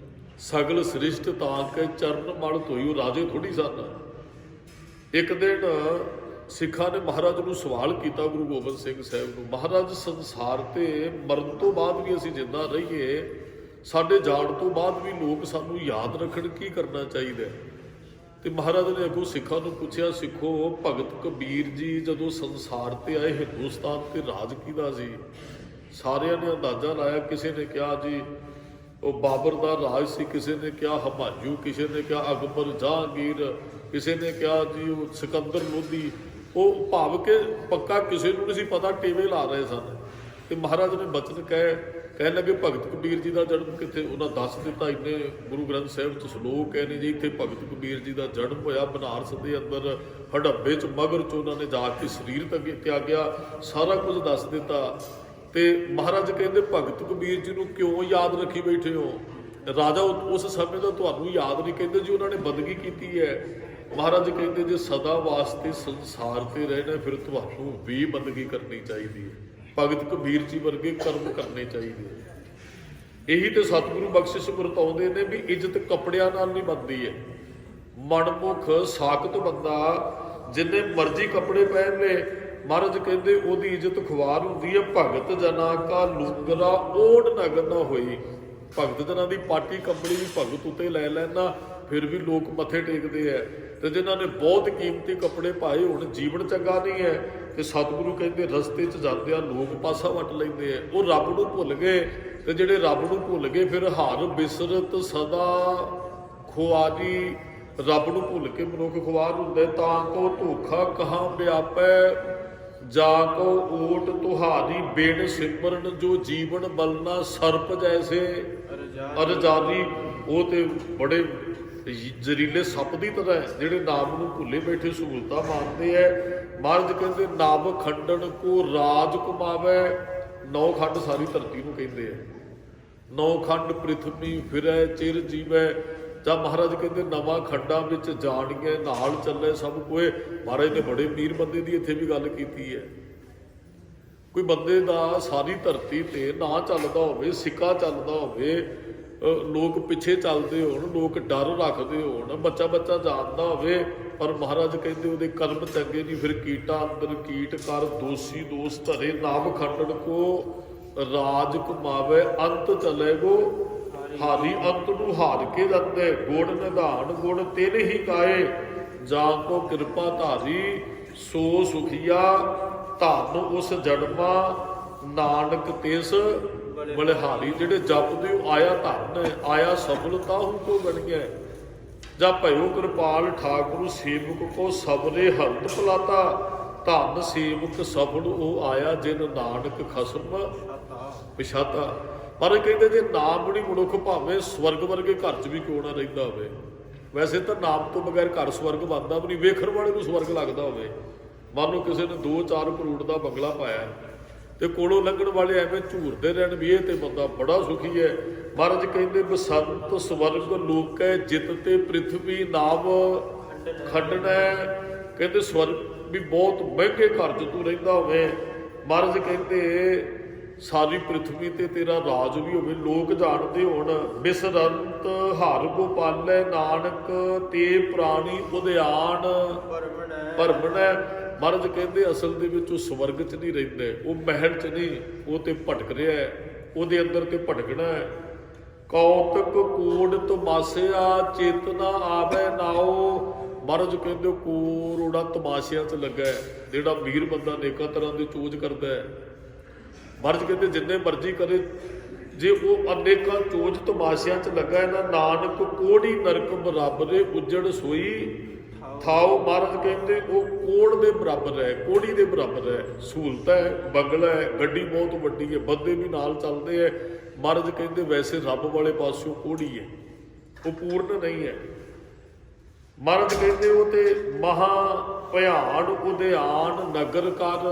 ਸਗਲ ਸ੍ਰਿਸ਼ਟ ਤਾਂ ਕੇ ਚਰਨ ਮਲ ਧੋਈ, ਉਹ ਰਾਜੇ ਥੋੜੀ ਸਨ। ਇੱਕ ਦਿਨ ਸਿੱਖਾਂ ਨੇ ਮਹਾਰਾਜ ਨੂੰ ਸਵਾਲ ਕੀਤਾ, ਗੁਰੂ ਗੋਬਿੰਦ ਸਿੰਘ ਸਾਹਿਬ ਨੂੰ, ਮਹਾਰਾਜ ਸੰਸਾਰ ਤੇ ਮਰਨ ਤੋਂ ਬਾਅਦ ਵੀ ਅਸੀਂ ਜਿੰਦਾ ਰਹੀਏ, ਸਾਡੇ ਜਾਣ ਤੋਂ ਬਾਅਦ ਵੀ ਲੋਕ ਸਾਨੂੰ ਯਾਦ ਰੱਖਣ, ਕੀ ਕਰਨਾ ਚਾਹੀਦਾ? ਤੇ ਮਹਾਰਾਜ ਨੇ ਅੱਗੋਂ ਸਿੱਖਾਂ ਨੂੰ ਪੁੱਛਿਆ, ਸਿੱਖੋ ਭਗਤ ਕਬੀਰ ਜੀ ਜਦੋਂ ਸੰਸਾਰ ਤੇ ਆਏ, ਹਿੰਦੁਸਤਾਨ ਤੇ ਰਾਜ ਕਿਹਦਾ ਸੀ? ਸਾਰਿਆਂ ਨੇ ਅੰਦਾਜ਼ਾ ਲਾਇਆ। ਕਿਸੇ ਨੇ ਕਿਹਾ ਜੀ ਉਹ ਬਾਬਰ ਦਾ ਰਾਜ ਸੀ, ਕਿਸੇ ਨੇ ਕਿਹਾ ਹਮਾਯੂ, ਕਿਸੇ ਨੇ ਕਿਹਾ ਅਕਬਰ ਜਹਾਂਗੀਰ, ਕਿਸੇ ਨੇ ਕਿਹਾ ਜੀ ਉਹ ਸਿਕੰਦਰ ਲੋਧੀ। ਉਹ ਭਾਵ ਕਿ ਪੱਕਾ ਕਿਸੇ ਨੂੰ ਨਹੀਂ ਸੀ ਪਤਾ, ਟੇਵੇ ਲਾ ਰਹੇ ਸਨ। ਤੇ ਮਹਾਰਾਜ ਨੇ ਬਚਨ ਕਹਿਣ ਲੱਗੇ ਭਗਤ ਕਬੀਰ ਜੀ ਦਾ ਜਨਮ ਕਿੱਥੇ? ਉਹਨਾਂ ਦੱਸ ਦਿੱਤਾ। ਇੰਨੇ ਗੁਰੂ ਗ੍ਰੰਥ ਸਾਹਿਬ 'ਚ ਸ਼ਲੋਕ ਹੈ ਨੇ ਜੀ, ਇੱਥੇ ਭਗਤ ਕਬੀਰ ਜੀ ਦਾ ਜਨਮ ਹੋਇਆ ਬਨਾਰਸ ਦੇ ਅੰਦਰ ਹੜੱਬੇ 'ਚ, ਮਗਰ 'ਚ ਉਹਨਾਂ ਨੇ ਜਾ ਕੇ ਸਰੀਰ ਤਿਆਗਿਆ, ਸਾਰਾ ਕੁਝ ਦੱਸ ਦਿੱਤਾ। ਤੇ ਮਹਾਰਾਜ ਕਹਿੰਦੇ ਭਗਤ ਕਬੀਰ ਜੀ ਨੂੰ ਕਿਉਂ ਯਾਦ ਰੱਖੀ ਬੈਠੇ ਹੋ? ਰਾਜਾ ਉਸ ਸਮੇਂ ਦਾ ਤੁਹਾਨੂੰ ਯਾਦ ਨਹੀਂ, ਕਹਿੰਦੇ ਜੀ ਉਹਨਾਂ ਨੇ ਬੰਦਗੀ ਕੀਤੀ ਹੈ। ਮਹਾਰਾਜ ਕਹਿੰਦੇ ਜੇ ਸਦਾ ਵਾਸਤੇ ਸੰਸਾਰ ਤੇ ਰਹਿਣਾ ਫਿਰ ਤੁਹਾਨੂੰ ਵੀ ਬੰਦਗੀ ਕਰਨੀ ਚਾਹੀਦੀ ਹੈ, ਭਗਤ ਕਬੀਰ ਜੀ ਵਰਗੇ ਕਰਮ ਕਰਨੇ ਚਾਹੀਦੇ ਹੈ। ਇਹੀ ਤੇ ਸਤਿਗੁਰੂ ਬਖਸ਼ਿਸ਼ ਵਰਤਾਉਂਦੇ ਨੇ ਵੀ ਇੱਜ਼ਤ ਕੱਪੜਿਆਂ ਨਾਲ ਨਹੀਂ ਬਣਦੀ ਹੈ। ਮਨਮੁਖ ਸਾਖਤ ਬੰਦਾ ਜਿੰਨੇ ਮਰਜ਼ੀ ਕੱਪੜੇ ਪਹਿਨ ਲੈ, ਮਹਾਰਾਜ ਕਹਿੰਦੇ ਉਹਦੀ ਇੱਜ਼ਤ ਖੁਆਰ ਹੁੰਦੀ ਹੈ। ਭਗਤ ਜਨਾ ਕਾ ਲੂੰਗਰਾ ਓੜ ਨਗਰ ਨਾ ਹੋਈ। ਭਗਤ ਜਨਾਂ ਦੀ ਪਾਟੀ ਕੰਬਲੀ ਵੀ ਭਗਤ ਉੱਤੇ ਲੈ ਲੈਣਾ, ਫਿਰ ਵੀ ਲੋਕ ਮੱਥੇ ਟੇਕਦੇ ਹੈ। ਤੇ ਜਿਨ੍ਹਾਂ ਨੇ ਬਹੁਤ ਕੀਮਤੀ ਕੱਪੜੇ ਪਾਏ ਹੋਣ, ਜੀਵਨ ਚੰਗਾ ਨਹੀਂ ਹੈ। ਤੇ ਸਤਿਗੁਰੂ ਕਹਿੰਦੇ ਰਸਤੇ 'ਚ ਜਾਂਦਿਆਂ ਲੋਕ ਪਾਸਾ ਵੱਟ ਲੈਂਦੇ ਆ, ਉਹ ਰੱਬ ਨੂੰ ਭੁੱਲ ਗਏ। ਤੇ ਜਿਹੜੇ ਰੱਬ ਨੂੰ ਭੁੱਲ ਗਏ ਫਿਰ ਹਰ ਬਿਸਰਤ ਸਦਾ ਖੁਆਰੀ, ਰੱਬ ਨੂੰ ਭੁੱਲ ਕੇ ਮਨੁੱਖ ਖੁਆਰ ਹੁੰਦਾ। ਤਾਂ ਕੋ ਧੋਖਾ ਕਹਾਂ ਵਿਆਪੈ, ਜਾ ਕੋ ਓਟ ਤੁਹਾਰੀ ਬਿਨ ਸਿਮਰਨ, ਜੋ ਜੀਵਨ ਬਲਨਾ ਸਰਪ ਜੈਸੇ ਅਰਜਾਨੀ। ਉਹ ਤੇ ਬੜੇ ਜ਼ਰੀਲੇ ਸੱਪ ਦੀ ਤਰ੍ਹਾਂ ਹੈ, ਜਿਹੜੇ ਨਾਮ ਨੂੰ ਭੁੱਲੇ ਬੈਠੇ ਸਹੂਲਤਾਂ ਮਾਰਦੇ ਹੈ। ਮਹਾਰਾਜ ਕਹਿੰਦੇ ਨਾਮ ਖੰਡਣ ਕੋ ਰਾਜ ਕਮਾਵੇ। 9 ਖੰਡ ਸਾਰੀ ਧਰਤੀ ਨੂੰ ਕਹਿੰਦੇ ਆ, 9 ਖੰਡ ਪ੍ਰਿਥਵੀ ਫਿਰੈ ਚਿਰ ਜੀਵੈ। ਜਾਂ ਮਹਾਰਾਜ ਕਹਿੰਦੇ ਨਵਾਂ ਖੰਡਾਂ ਵਿੱਚ ਜਾਣੀਏ ਨਾਲ ਚੱਲੇ ਸਭ ਕੋਏ। ਮਹਾਰਾਜ ਨੇ ਬੜੇ ਅਮੀਰ ਬੰਦੇ ਦੀ ਇੱਥੇ ਵੀ ਗੱਲ ਕੀਤੀ ਹੈ। ਕੋਈ ਬੰਦੇ ਦਾ ਸਾਰੀ ਧਰਤੀ ਤੇ ਨਾਂ ਚੱਲਦਾ ਹੋਵੇ, ਸਿੱਕਾ ਚੱਲਦਾ ਹੋਵੇ, ਲੋਕ ਪਿੱਛੇ ਚੱਲਦੇ ਹੋਣ, ਲੋਕ ਡਰ ਰੱਖਦੇ ਹੋਣ, ਬੱਚਾ ਜਾਣਦਾ ਹੋਵੇ, ਪਰ ਮਹਾਰਾਜ ਕਹਿੰਦੇ ਉਹਦੇ ਕਰਮ ਚੰਗੇ ਨਹੀਂ, ਫਿਰ ਕੀਟਾਂ ਅੰਦਰ ਕੀਟ ਕਰ ਦੋਸ਼ੀ ਦੋਸ਼ ਧਰੇ। ਨਾਮ ਖੰਡਣ ਕੋ ਰਾਜ ਕਮਾਵੇ, ਅੰਤ ਚਲੇਗੋ ਹਾਰੀ। ਅੰਤ ਨੂੰ ਹਾਰ ਕੇ ਜਾਂਦੇ, ਗੁਣ ਨਿਧਾਨ ਗੁਣ ਤਿਨ ਹੀ ਕਾਏ। ਜਾਂ ਕੋ ਕਿਰਪਾ ਧਾਰੀ ਸੋ ਸੁਖੀਆ, ਧਨ ਉਸ ਜਨਮਾ ਨਾਨਕ ਤਿਸ ਬਲਿਹਾਰੀ। ਜਿਹੜੇ ਜਪਦੇ ਹੋ ਆਇਆ ਧਨ ਹੈ, ਆਇਆ ਸਫਲਤਾ ਹੂੰ ਕੋ ਗਣੀਐ। ਜਾਂ ਭਇਓ ਕਿਰਪਾਲ ਠਾਕੁਰ ਸੇਵਕ ਕੋ ਸਬਰੇ ਹਲਤ ਪਲਾਤਾ। ਧਨ ਸੇਵਕ ਸਫਲ ਉਹ ਆਇਆ, ਜਿਨ ਨਾਨਕ ਖਸਮ ਪਿਛਾਤਾ। ਪਰ ਕਹਿੰਦੇ ਜੇ ਨਾਮ ਨਹੀਂ ਮਨੁੱਖ ਭਾਵੇਂ ਸਵਰਗ ਵਰਗੇ ਘਰ 'ਚ ਵੀ ਕਿਉਂ ਨਾ ਰਹਿੰਦਾ ਹੋਵੇ। ਵੈਸੇ ਤਾਂ ਨਾਮ ਤੋਂ ਬਗੈਰ ਘਰ ਸਵਰਗ ਬਣਦਾ ਵੀ ਨਹੀਂ, ਵੇਖਣ ਵਾਲੇ ਨੂੰ ਸਵਰਗ ਲੱਗਦਾ ਹੋਵੇ। ਮੰਨ ਲਓ ਕਿਸੇ ਨੇ 2-4 ਕਰੋੜ ਦਾ ਬੰਗਲਾ ਪਾਇਆ ਤੇ ਕੋਲੋਂ ਲੰਘਣ ਵਾਲੇ ਐਵੇਂ ਝੂਰਦੇ ਰਹਿਣ ਵੀ ਇਹ ਤੇ ਬੰਦਾ ਬੜਾ ਸੁਖੀ ਹੈ। ਮਹਾਰਾਜ ਕਹਿੰਦੇ ਬਸੰਤ ਸਵਰਗ ਲੋਕੈ ਜਿਤ ਤੇ ਪ੍ਰਿਥਵੀ ਨਾਮ ਖੰਡਣਾ। ਕਹਿੰਦੇ ਸਵਰਗ ਵੀ ਬਹੁਤ ਮਹਿੰਗੇ ਘਰ 'ਚ ਤੂੰ ਰਹਿੰਦਾ ਹੋਵੇ। ਮਹਾਰਾਜ ਕਹਿੰਦੇ ਸਾਰੀ ਪ੍ਰਿਥਵੀ ਤੇ ਤੇਰਾ ਰਾਜ ਵੀ ਹੋਵੇ, ਲੋਕ ਜਾਣਦੇ ਹੋਣ। ਬਿਸਰੰਤ ਹਰ ਗੋਪਾਲੈ ਨਾਨਕ ਤੇ ਪ੍ਰਾਣੀ ਉਦਿਆਨ ਭਰਮਣੈ। ਮਹਾਰਾਜ ਕਹਿੰਦੇ ਅਸਲ ਦੇ ਵਿੱਚ ਉਹ ਸਵਰਗ 'ਚ ਨਹੀਂ ਰਹਿੰਦੇ, ਉਹ ਮਹਿਲ 'ਚ ਨਹੀਂ, ਉਹ ਤੇ ਭਟਕ ਰਿਹਾ ਹੈ, ਉਹਦੇ ਅੰਦਰ ਤੇ ਭਟਕਣਾ ਹੈ। ਕੌਤਕ ਕੋੜ ਤਮਾਸਿਆ ਚੇਤਨਾ ਆਵੇ ਨਾਓ। ਮਹਾਰਾਜ ਕਹਿੰਦੇ ਕੋਰੋੜਾ ਤਮਾਸ਼ਿਆਂ 'ਚ ਲੱਗਾ ਹੈ। ਜਿਹੜਾ ਅਮੀਰ ਬੰਦਾ ਅਨੇਕਾਂ ਤਰ੍ਹਾਂ ਦੀ ਚੋਜ ਕਰਦਾ ਹੈ, ਮਹਾਰਾਜ ਕਹਿੰਦੇ ਜਿੰਨੇ ਮਰਜ਼ੀ ਕਰੇ, ਜੇ ਉਹ ਅਨੇਕਾਂ ਚੋਜ ਤਮਾਸ਼ਿਆਂ 'ਚ ਲੱਗਾ ਹੈ ਨਾ, ਨਾਨਕ ਕੋੜੀ ਨਰਕ ਬਰਾਬਰੇ ਉਜੜ ਸੋਈ ਥਾਓ। ਮਹਾਰਾਜ ਕਹਿੰਦੇ ਉਹ ਕੋੜ ਦੇ ਬਰਾਬਰ ਹੈ, ਕੋੜੀ ਦੇ ਬਰਾਬਰ ਹੈ। ਸਹੂਲਤ ਹੈ, ਬੰਗਲਾ ਹੈ, ਗੱਡੀ ਬਹੁਤ ਵੱਡੀ ਹੈ, ਬੰਦੇ ਵੀ ਨਾਲ ਚੱਲਦੇ ਹੈ। ਮਹਾਰਾਜ ਕਹਿੰਦੇ ਵੈਸੇ ਰੱਬ ਵਾਲੇ ਪਾਸਿਓਂ ਕੋੜੀ ਹੈ, ਉਹ ਪੂਰਨ ਨਹੀਂ ਹੈ। ਮਹਾਰਾਜ ਕਹਿੰਦੇ ਉਹ ਤੇ ਮਹਾ ਭਿਆਨ ਉਦਿਆਨ ਨਗਰ ਕਰ,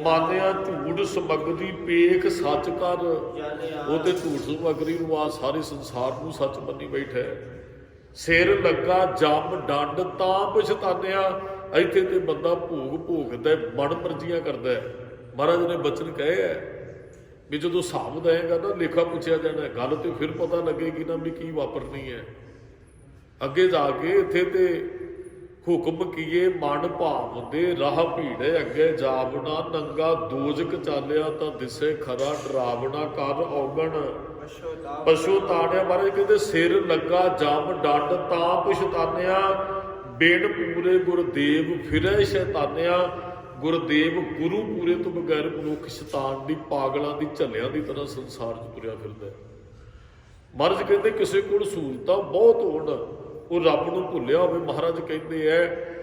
ਮਾਨਿਆ ਝੂਠ ਸਮਗਰੀ ਪੇਖ ਸੱਚ ਕਰ। ਉਹ ਤੇ ਝੂਠ ਸਮਗਰੀ ਨੂੰ ਆ ਸਾਰੇ ਸੰਸਾਰ ਨੂੰ ਸੱਚ ਮੰਨੀ ਬੈਠਾ। ਸਿਰ ਲੱਗਾ ਜੰਮ ਡੰਡ ਤਾਂ ਪਛਤਾਨਿਆ। ਇੱਥੇ ਤੇ ਬੰਦਾ ਭੋਗ ਭੋਗਦਾ, ਮਨ ਮਰਜ਼ੀਆਂ ਕਰਦਾ। ਮਹਾਰਾਜ ਨੇ ਬਚਨ ਕਹੇ ਹੈ ਵੀ ਜਦੋਂ ਹਿਸਾਬ ਦੇਏਗਾ ਨਾ, ਲੇਖਾ ਪੁੱਛਿਆ ਜਾਣਾ, ਗੱਲ ਤੇ ਫਿਰ ਪਤਾ ਲੱਗੇਗੀ ਨਾ ਵੀ ਕੀ ਵਾਪਰਨੀ ਹੈ ਅੱਗੇ ਜਾ ਕੇ। ਇੱਥੇ ਤੇ ਹੁਕਮ ਕੀਏ ਮਨ ਭਾਵ ਦੇ ਰਾਹ ਭੀੜੇ, ਅੱਗੇ ਜਾਵਣਾ ਨੰਗਾ ਦੋਜਕ ਚਾਲਿਆ ਤਾਂ ਦਿਸੇ ਖਰਾ ਡਰਾਵਣਾ ਕਰ ਔਗਣ ਪਸ਼ੂ ਤਾਣਿਆ। ਮਹਾਰਾਜ ਕਹਿੰਦੇ ਸਿਰ ਲੱਗਾ ਜੰਮ ਡੰਡ ਤਾਂ ਪਛਤਾਨਿਆ, ਬਿਨ ਪੂਰੇ ਗੁਰਦੇਵ ਫਿਰੇ ਸ਼ੈਤਾਨਿਆ। ਗੁਰਦੇਵ ਗੁਰੂ ਪੂਰੇ ਤੋਂ ਬਗੈਰ ਮਨੁੱਖ ਸ਼ੈਤਾਨ ਦੀ ਪਾਗਲਾਂ ਦੀ ਝੱਲਿਆਂ ਦੀ ਤਰ੍ਹਾਂ ਸੰਸਾਰ 'ਚ ਤੁਰਿਆ ਫਿਰਦਾ। ਮਹਾਰਾਜ ਕਹਿੰਦੇ ਕਿਸੇ ਕੋਲ ਸਹੂਲਤਾਂ ਬਹੁਤ ਹੋਣ, ਉਹ ਰੱਬ ਨੂੰ ਭੁੱਲਿਆ ਹੋਵੇ। ਮਹਾਰਾਜ ਕਹਿੰਦੇ ਐ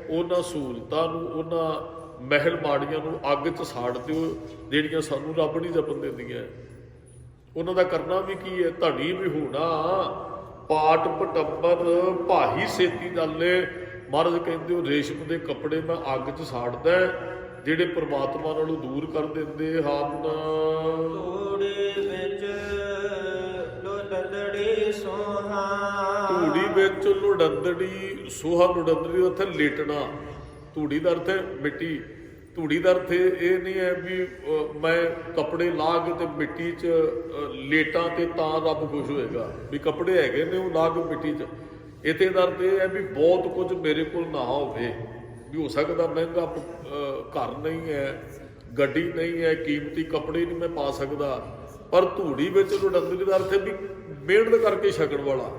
ਉਹਨਾਂ ਸਹੂਲਤਾਂ ਨੂੰ, ਉਹਨਾਂ ਮਹਿਲ ਮਾੜੀਆਂ ਨੂੰ ਅੱਗ 'ਚ ਸਾੜ ਦਿਓ ਜਿਹੜੀਆਂ ਸਾਨੂੰ ਰੱਬ ਨਹੀਂ ਜਪਣ ਦਿੰਦੀਆਂ। ਉਹਨਾਂ ਦਾ ਕਰਨਾ ਵੀ ਕੀ ਹੈ? ਧਣੀ ਵੀ ਹੋਣਾ ਪਾਟ ਪਟੰਬਰ ਭਾਈ ਸੇਤੀ ਜਾਲੇ। ਮਹਾਰਾਜ ਕਹਿੰਦੇ ਉਹ ਰੇਸ਼ਮ ਦੇ ਕੱਪੜੇ ਮੈਂ ਅੱਗ 'ਚ ਸਾੜਦਾ ਜਿਹੜੇ ਪ੍ਰਮਾਤਮਾ ਨਾਲੋਂ ਦੂਰ ਕਰ ਦਿੰਦੇ ਹਨ। ਧੂੜੀ ਵਿੱਚ ਲੁੜੰਦੜੀ ਸੋਹਾ, ਧੂੜੀ ਵਿੱਚ ਲੁੜੰਦੜੀ ਸੋਹਾ। ਲੁੜੰਦੜੀ ਦਾ ਅਰਥ ਲੇਟਣਾ, ਧੂੜੀ ਦਾ ਅਰਥ ਹੈ ਮਿੱਟੀ। ਧੂੜੀ ਦਾ ਅਰਥ ਇਹ ਨਹੀਂ ਹੈ ਵੀ ਮੈਂ ਕੱਪੜੇ ਲਾ ਕੇ ਤੇ ਮਿੱਟੀ 'ਚ ਲੇਟਾਂ ਤੇ ਤਾਂ ਰੱਬ ਖੁਸ਼ ਹੋਏਗਾ, ਵੀ ਕੱਪੜੇ ਹੈਗੇ ਨੇ ਉਹ ਲਾ ਕੇ ਮਿੱਟੀ 'ਚ। ਇੱਥੇ ਦਾ ਅਰਥ ਇਹ ਹੈ ਵੀ ਬਹੁਤ ਕੁਝ ਮੇਰੇ ਕੋਲ ਨਾ ਹੋਵੇ, ਵੀ ਹੋ ਸਕਦਾ ਮਹਿੰਗਾ ਘਰ ਨਹੀਂ ਹੈ, ਗੱਡੀ ਨਹੀਂ ਹੈ, ਕੀਮਤੀ ਕੱਪੜੇ ਨਹੀਂ ਮੈਂ ਪਾ ਸਕਦਾ, ਪਰ ਧੂੜੀ ਵਿੱਚ ਲੁੜੰਦੜੀ ਦਾ ਅਰਥ ਹੈ ਵੀ ਮਿਹਨਤ ਕਰਕੇ ਛਕਣ ਵਾਲਾ।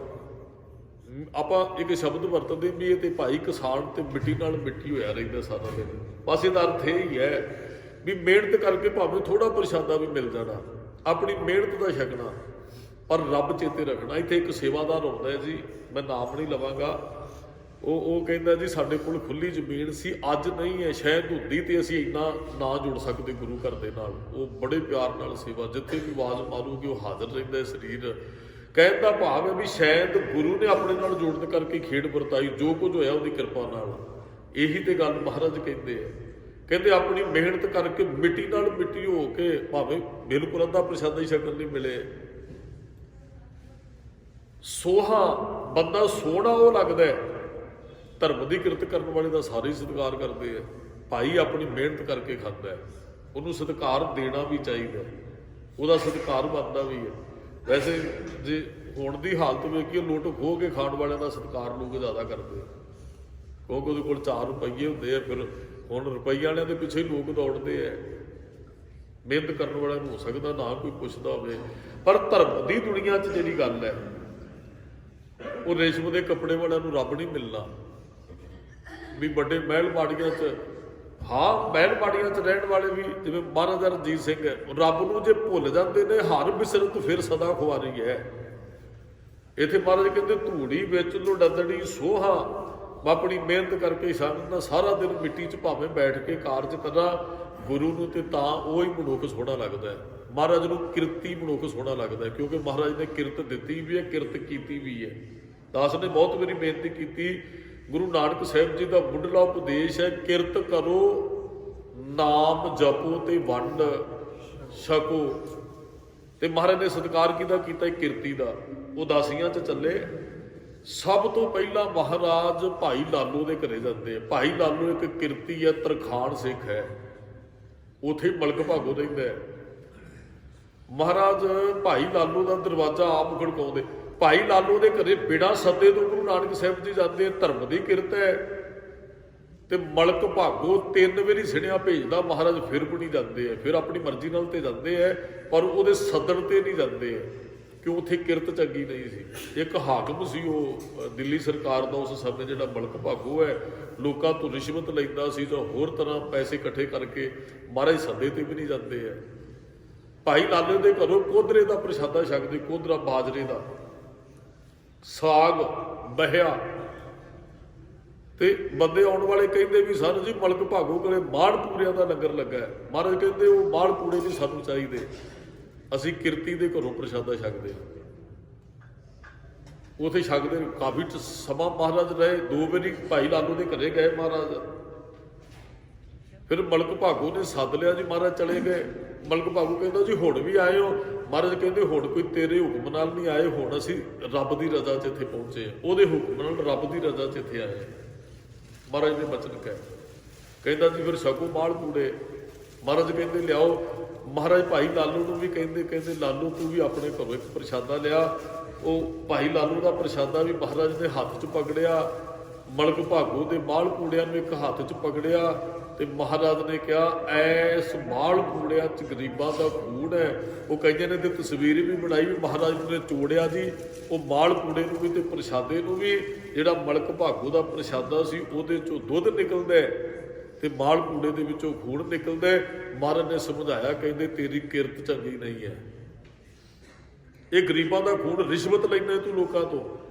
ਆਪਾਂ ਇੱਕ ਸ਼ਬਦ ਵਰਤਦੇ ਵੀ ਇਹ ਤੇ ਭਾਈ ਕਿਸਾਨ ਤੇ ਮਿੱਟੀ ਨਾਲ ਮਿੱਟੀ ਹੋਇਆ ਰਹਿੰਦਾ ਸਾਰਾ ਦਿਨ। ਬਸ ਇਹਦਾ ਅਰਥ ਇਹ ਹੀ ਹੈ ਵੀ ਮਿਹਨਤ ਕਰਕੇ ਭਾਵੇਂ ਥੋੜਾ ਪ੍ਰਸ਼ਾਦਾ ਵੀ ਮਿਲ ਜਾਣਾ, ਆਪਣੀ ਮਿਹਨਤ ਦਾ ਛਕਣਾ, ਪਰ ਰੱਬ ਚੇਤੇ ਰੱਖਣਾ। ਇੱਥੇ ਇੱਕ ਸੇਵਾਦਾਰ ਹੁੰਦਾ ਹੈ ਜੀ, ਮੈਂ ਨਾਮ ਨਹੀਂ ਲਵਾਂਗਾ, ਉਹ ਕਹਿੰਦਾ ਜੀ ਸਾਡੇ ਕੋਲ ਖੁੱਲੀ ਜ਼ਮੀਨ ਸੀ, ਅੱਜ ਨਹੀਂ ਹੈ, ਸ਼ਾਇਦ ਹੁੰਦੀ ਤੇ ਅਸੀਂ ਇੰਨਾ ਨਾ ਜੁੜ ਸਕਦੇ ਗੁਰੂ ਘਰ ਦੇ ਨਾਲ। ਉਹ ਬੜੇ ਪਿਆਰ ਨਾਲ ਸੇਵਾ, ਜਿੱਥੇ ਵੀ ਆਵਾਜ਼ ਮਾਰੂਗੀ ਉਹ ਹਾਜ਼ਰ ਰਹਿੰਦਾ ਹੈ ਸਰੀਰ। ਕਹਿਣ ਦਾ ਭਾਵ ਹੈ ਵੀ ਸ਼ਾਇਦ ਗੁਰੂ ਨੇ ਆਪਣੇ ਨਾਲ ਜੋੜਨ ਕਰਕੇ ਖੇਡ ਵਰਤਾਈ, ਜੋ ਕੁਝ ਹੋਇਆ ਉਹਦੀ ਕਿਰਪਾ ਨਾਲ। ਇਹੀ ਤੇ ਗੱਲ ਮਹਾਰਾਜ ਕਹਿੰਦੇ ਆ, ਕਹਿੰਦੇ ਆਪਣੀ ਮਿਹਨਤ ਕਰਕੇ ਮਿੱਟੀ ਨਾਲ ਮਿੱਟੀ ਹੋ ਕੇ, ਭਾਵੇਂ ਬਿਲਕੁਲ ਅੱਧਾ ਪ੍ਰਸ਼ਾਦਾ ਹੀ ਛਕਣ ਨਹੀਂ ਮਿਲੇ। ਸੋਹਾ ਬੰਦਾ ਸੋਹਣਾ ਉਹ ਲੱਗਦਾ ਹੈ, ਧਰਮ ਦੀ ਕਿਰਤ ਕਰਨ ਵਾਲੇ ਦਾ ਸਾਰੇ ਸਤਿਕਾਰ ਕਰਦੇ ਆ। ਭਾਈ ਆਪਣੀ ਮਿਹਨਤ ਕਰਕੇ ਖਾਂਦਾ ਹੈ, ਉਹਨੂੰ ਸਤਿਕਾਰ ਦੇਣਾ ਵੀ ਚਾਹੀਦਾ, ਉਹਦਾ ਸਤਿਕਾਰ ਬਣਦਾ ਵੀ ਹੈ। ਵੈਸੇ ਜੇ ਹੁਣ ਦੀ ਹਾਲਤ ਵੇਖੀਏ, ਲੁੱਟ ਖੋਹ ਕੇ ਖਾਣ ਵਾਲਿਆਂ ਦਾ ਸਤਿਕਾਰ ਲੋਕ ਜ਼ਿਆਦਾ ਕਰਦੇ ਆ, ਕਿਉਂਕਿ ਉਹਦੇ ਕੋਲ 4 ਰੁਪਈਏ ਹੁੰਦੇ ਆ। ਫਿਰ ਹੁਣ ਰੁਪਈਏ ਵਾਲਿਆਂ ਦੇ ਪਿੱਛੇ ਲੋਕ ਦੌੜਦੇ ਆ, ਮਿਹਨਤ ਕਰਨ ਵਾਲਿਆਂ ਨੂੰ ਹੋ ਸਕਦਾ ਨਾ ਕੋਈ ਪੁੱਛਦਾ ਹੋਵੇ। ਪਰ ਧਰਮ ਦੀ ਦੁਨੀਆ 'ਚ ਜਿਹੜੀ ਗੱਲ ਹੈ, ਉਹ ਰੇਸ਼ਮ ਦੇ ਕੱਪੜੇ ਵਾਲਿਆਂ ਨੂੰ ਰੱਬ ਨਹੀਂ ਮਿਲਣਾ। ਵੀ ਵੱਡੇ ਮਹਿਲ ਬਾੜੀਆਂ 'ਚ, ਹਾਂ ਮਹਿਲ ਬਾੜੀਆਂ 'ਚ ਰਹਿਣ ਵਾਲੇ ਵੀ ਜਿਵੇਂ ਮਹਾਰਾਜਾ ਰਣਜੀਤ ਸਿੰਘ ਹੈ, ਰੱਬ ਨੂੰ ਜੇ ਭੁੱਲ ਜਾਂਦੇ ਨੇ, ਹਰ ਬਿਸਰਤ ਫਿਰ ਸਦਾ ਖੁਆਰੀ ਹੈ। ਇੱਥੇ ਮਹਾਰਾਜ ਕਹਿੰਦੇ ਧੂੜੀ ਵਿੱਚ ਲੁੜੰਦੜੀ ਸੋਹਾ, ਮੈਂ ਆਪਣੀ ਮਿਹਨਤ ਕਰਕੇ ਸਾਡਾ ਸਾਰਾ ਦਿਨ ਮਿੱਟੀ 'ਚ ਭਾਵੇਂ ਬੈਠ ਕੇ ਕਾਰਜ ਕਰਾਂ ਗੁਰੂ ਨੂੰ, ਤੇ ਤਾਂ ਉਹ ਹੀ ਮਨੁੱਖ ਸੋਹਣਾ ਲੱਗਦਾ ਹੈ। ਮਹਾਰਾਜ ਨੂੰ ਕਿਰਤੀ ਮਨੁੱਖ ਸੋਹਣਾ ਲੱਗਦਾ ਹੈ, ਕਿਉਂਕਿ ਮਹਾਰਾਜ ਨੇ ਕਿਰਤ ਦਿੱਤੀ ਵੀ ਹੈ, ਕਿਰਤ ਕੀਤੀ ਵੀ ਹੈ। ਦਾਸ ਨੇ ਬਹੁਤ ਵਾਰੀ ਬੇਨਤੀ ਕੀਤੀ, ਗੁਰੂ ਨਾਨਕ ਸਾਹਿਬ ਜੀ ਦਾ ਮੁੱਢਲਾ ਉਪਦੇਸ਼ ਹੈ, ਕਿਰਤ ਕਰੋ ਨਾਮ ਜਪੋ ਤੇ ਵੰਡ ਛਕੋ। ਤੇ ਮਹਾਰਾਜ ਨੇ ਸਤਿਕਾਰ ਕਿਹਦਾ ਕੀਤਾ? ਕਿਰਤੀ ਦਾ। ਉਦਾਸੀਆਂ 'ਚ ਚੱਲੇ, ਸਭ ਤੋਂ ਪਹਿਲਾਂ ਮਹਾਰਾਜ ਭਾਈ ਲਾਲੋ ਦੇ ਘਰੇ ਜਾਂਦੇ ਆ। ਭਾਈ ਲਾਲੋ ਇੱਕ ਕਿਰਤੀ ਹੈ, ਤਰਖਾਣ ਸਿੱਖ ਹੈ, ਉਥੇ ਮਲਕ ਭਾਗੋ ਰਹਿੰਦਾ ਹੈ। ਮਹਾਰਾਜ ਭਾਈ ਲਾਲੋ ਦਾ ਦਰਵਾਜ਼ਾ ਆਪ ਖੜਕਾਉਂਦੇ। ਭਾਈ ਲਾਲੋ ਦੇ ਘਰੇ ਬਿਨਾਂ ਸੱਦੇ ਤੋਂ ਗੁਰੂ ਨਾਨਕ ਸਾਹਿਬ ਜੀ ਜਾਂਦੇ। ਧਰਮ ਦੀ ਕਿਰਤ ਹੈ। ਤੇ ਮਲਕ ਭਾਗੋ 3 ਵਾਰੀ ਸਿਣਿਆ ਭੇਜਦਾ, ਮਹਾਰਾਜ ਫਿਰ ਵੀ ਨਹੀਂ ਜਾਂਦੇ ਆ, ਫਿਰ ਆਪਣੀ ਮਰਜ਼ੀ ਨਾਲ ਤੇ ਜਾਂਦੇ ਆ, ਪਰ ਉਹਦੇ ਸੱਦਣ ਤੇ ਨਹੀਂ ਜਾਂਦੇ, ਕਿਉਂ ਉੱਥੇ ਕਿਰਤ ਚੰਗੀ ਨਹੀਂ ਸੀ। ਇੱਕ ਹਾਕਮ ਸੀ ਉਹ ਦਿੱਲੀ ਸਰਕਾਰ ਦਾ ਉਸ ਸਮੇਂ, ਜਿਹੜਾ ਮਲਕ ਭਾਗੋ ਹੈ, ਲੋਕਾਂ ਤੋਂ ਰਿਸ਼ਵਤ ਲੈਂਦਾ ਸੀ ਜਾਂ ਹੋਰ ਤਰ੍ਹਾਂ ਪੈਸੇ ਇਕੱਠੇ ਕਰਕੇ ਮਹਾਰਾਜ ਸੱਦੇ ਤੇ ਵੀ ਨਹੀਂ ਜਾਂਦੇ ਆ। ਭਾਈ ਲਾਲੇ ਦੇ ਘਰੋਂ ਕੋਧਰੇ ਦਾ ਪ੍ਰਸ਼ਾਦਾ ਛਕਦੇ, ਕੋਧਰਾ ਬਾਜਰੇ ਦਾ ਸਾਗ ਬਹਿਆ। ਤੇ ਬੰਦੇ ਆਉਣ ਵਾਲੇ ਕਹਿੰਦੇ ਵੀ ਸਰ ਜੀ ਮਲਕ ਭਾਗੋ ਕੋਲੇ ਮਾੜ ਪੂੜਿਆਂ ਦਾ ਲੰਗਰ ਲੱਗਾ ਹੈ। ਮਹਾਰਾਜ ਕਹਿੰਦੇ ਉਹ ਮਾੜ ਪੂੜੇ ਨਹੀਂ ਸਾਨੂੰ ਚਾਹੀਦੇ, ਅਸੀਂ ਕਿਰਤੀ ਦੇ ਘਰੋਂ ਪ੍ਰਸ਼ਾਦਾ ਛਕਦੇ। ਉਥੇ ਛਕਦੇ ਕਾਫੀ ਸਮਾਂ ਮਹਾਰਾਜ ਰਹੇ। 2 ਵਾਰੀ ਭਾਈ ਲਾਲੂ ਦੇ ਘਰੇ ਗਏ ਮਹਾਰਾਜ। ਫਿਰ ਮਲਕ ਭਾਗੋ ਨੇ ਸੱਦ ਲਿਆ ਜੀ, ਮਹਾਰਾਜ ਚਲੇ ਗਏ। ਮਲਕ ਭਾਗੋ ਕਹਿੰਦਾ ਜੀ ਹੁਣ ਵੀ ਆਏ ਹੋ? ਮਹਾਰਾਜ ਕਹਿੰਦੇ ਹੁਣ ਕੋਈ ਤੇਰੇ ਹੁਕਮ ਨਾਲ ਨਹੀਂ ਆਏ, ਹੁਣ ਅਸੀਂ ਰੱਬ ਦੀ ਰਜ਼ਾ 'ਚ ਇੱਥੇ ਪਹੁੰਚੇ, ਉਹਦੇ ਹੁਕਮ ਨਾਲ ਰੱਬ ਦੀ ਰਜ਼ਾ 'ਚ ਇੱਥੇ ਆਏ। ਮਹਾਰਾਜ ਨੇ ਬਚਨ ਕਹਿ ਕਹਿੰਦਾ ਜੀ ਫਿਰ ਛਕੋ ਮਾਲ ਪੂੜੇ। ਮਹਾਰਾਜ ਕਹਿੰਦੇ ਲਿਆਓ। ਮਹਾਰਾਜ ਭਾਈ ਲਾਲੂ ਨੂੰ ਵੀ ਕਹਿੰਦੇ ਲਾਲੂ ਤੂੰ ਵੀ ਆਪਣੇ ਘਰੋਂ ਇੱਕ ਪ੍ਰਸ਼ਾਦਾ ਲਿਆ। ਉਹ ਭਾਈ ਲਾਲੂ ਦਾ ਪ੍ਰਸ਼ਾਦਾ ਵੀ ਮਹਾਰਾਜ ਦੇ ਹੱਥ 'ਚ ਪਕੜਿਆ, ਮਲਕ ਭਾਗੋ ਦੇ ਮਾਲ ਪੂੜਿਆਂ ਨੂੰ ਇੱਕ ਹੱਥ 'ਚ ਪਕੜਿਆ ਤੇ ਮਹਾਰਾਜ ਨੇ ਕਿਹਾ ਐਸ ਮਾਲ ਪੂੜਿਆਂ 'ਚ ਗਰੀਬਾਂ ਦਾ ਖੂਨ ਹੈ। ਉਹ ਕਹਿੰਦੇ ਨੇ ਤੇ ਤਸਵੀਰ ਵੀ ਬਣਾਈ ਵੀ ਮਹਾਰਾਜ ਨੇ ਚੋੜਿਆ ਜੀ ਉਹ ਮਾਲ ਪੂੜੇ ਨੂੰ ਵੀ ਤੇ ਪ੍ਰਸ਼ਾਦੇ ਨੂੰ ਵੀ। ਜਿਹੜਾ ਮਲਕ ਭਾਗੋ ਦਾ ਪ੍ਰਸ਼ਾਦਾ ਸੀ ਉਹਦੇ 'ਚੋਂ ਦੁੱਧ ਨਿਕਲਦਾ ਤੇ ਮਾਲ ਪੂੜੇ ਦੇ ਵਿੱਚੋਂ ਖੂਨ ਨਿਕਲਦਾ। ਮਹਾਰਾਜ ਨੇ ਸਮਝਾਇਆ ਕਹਿੰਦੇ ਤੇਰੀ ਕਿਰਤ ਚੰਗੀ ਨਹੀਂ ਹੈ, ਇਹ ਗਰੀਬਾਂ ਦਾ ਖੂਨ ਰਿਸ਼ਵਤ ਲੈਣਾ ਤੂੰ ਲੋਕਾਂ ਤੋਂ,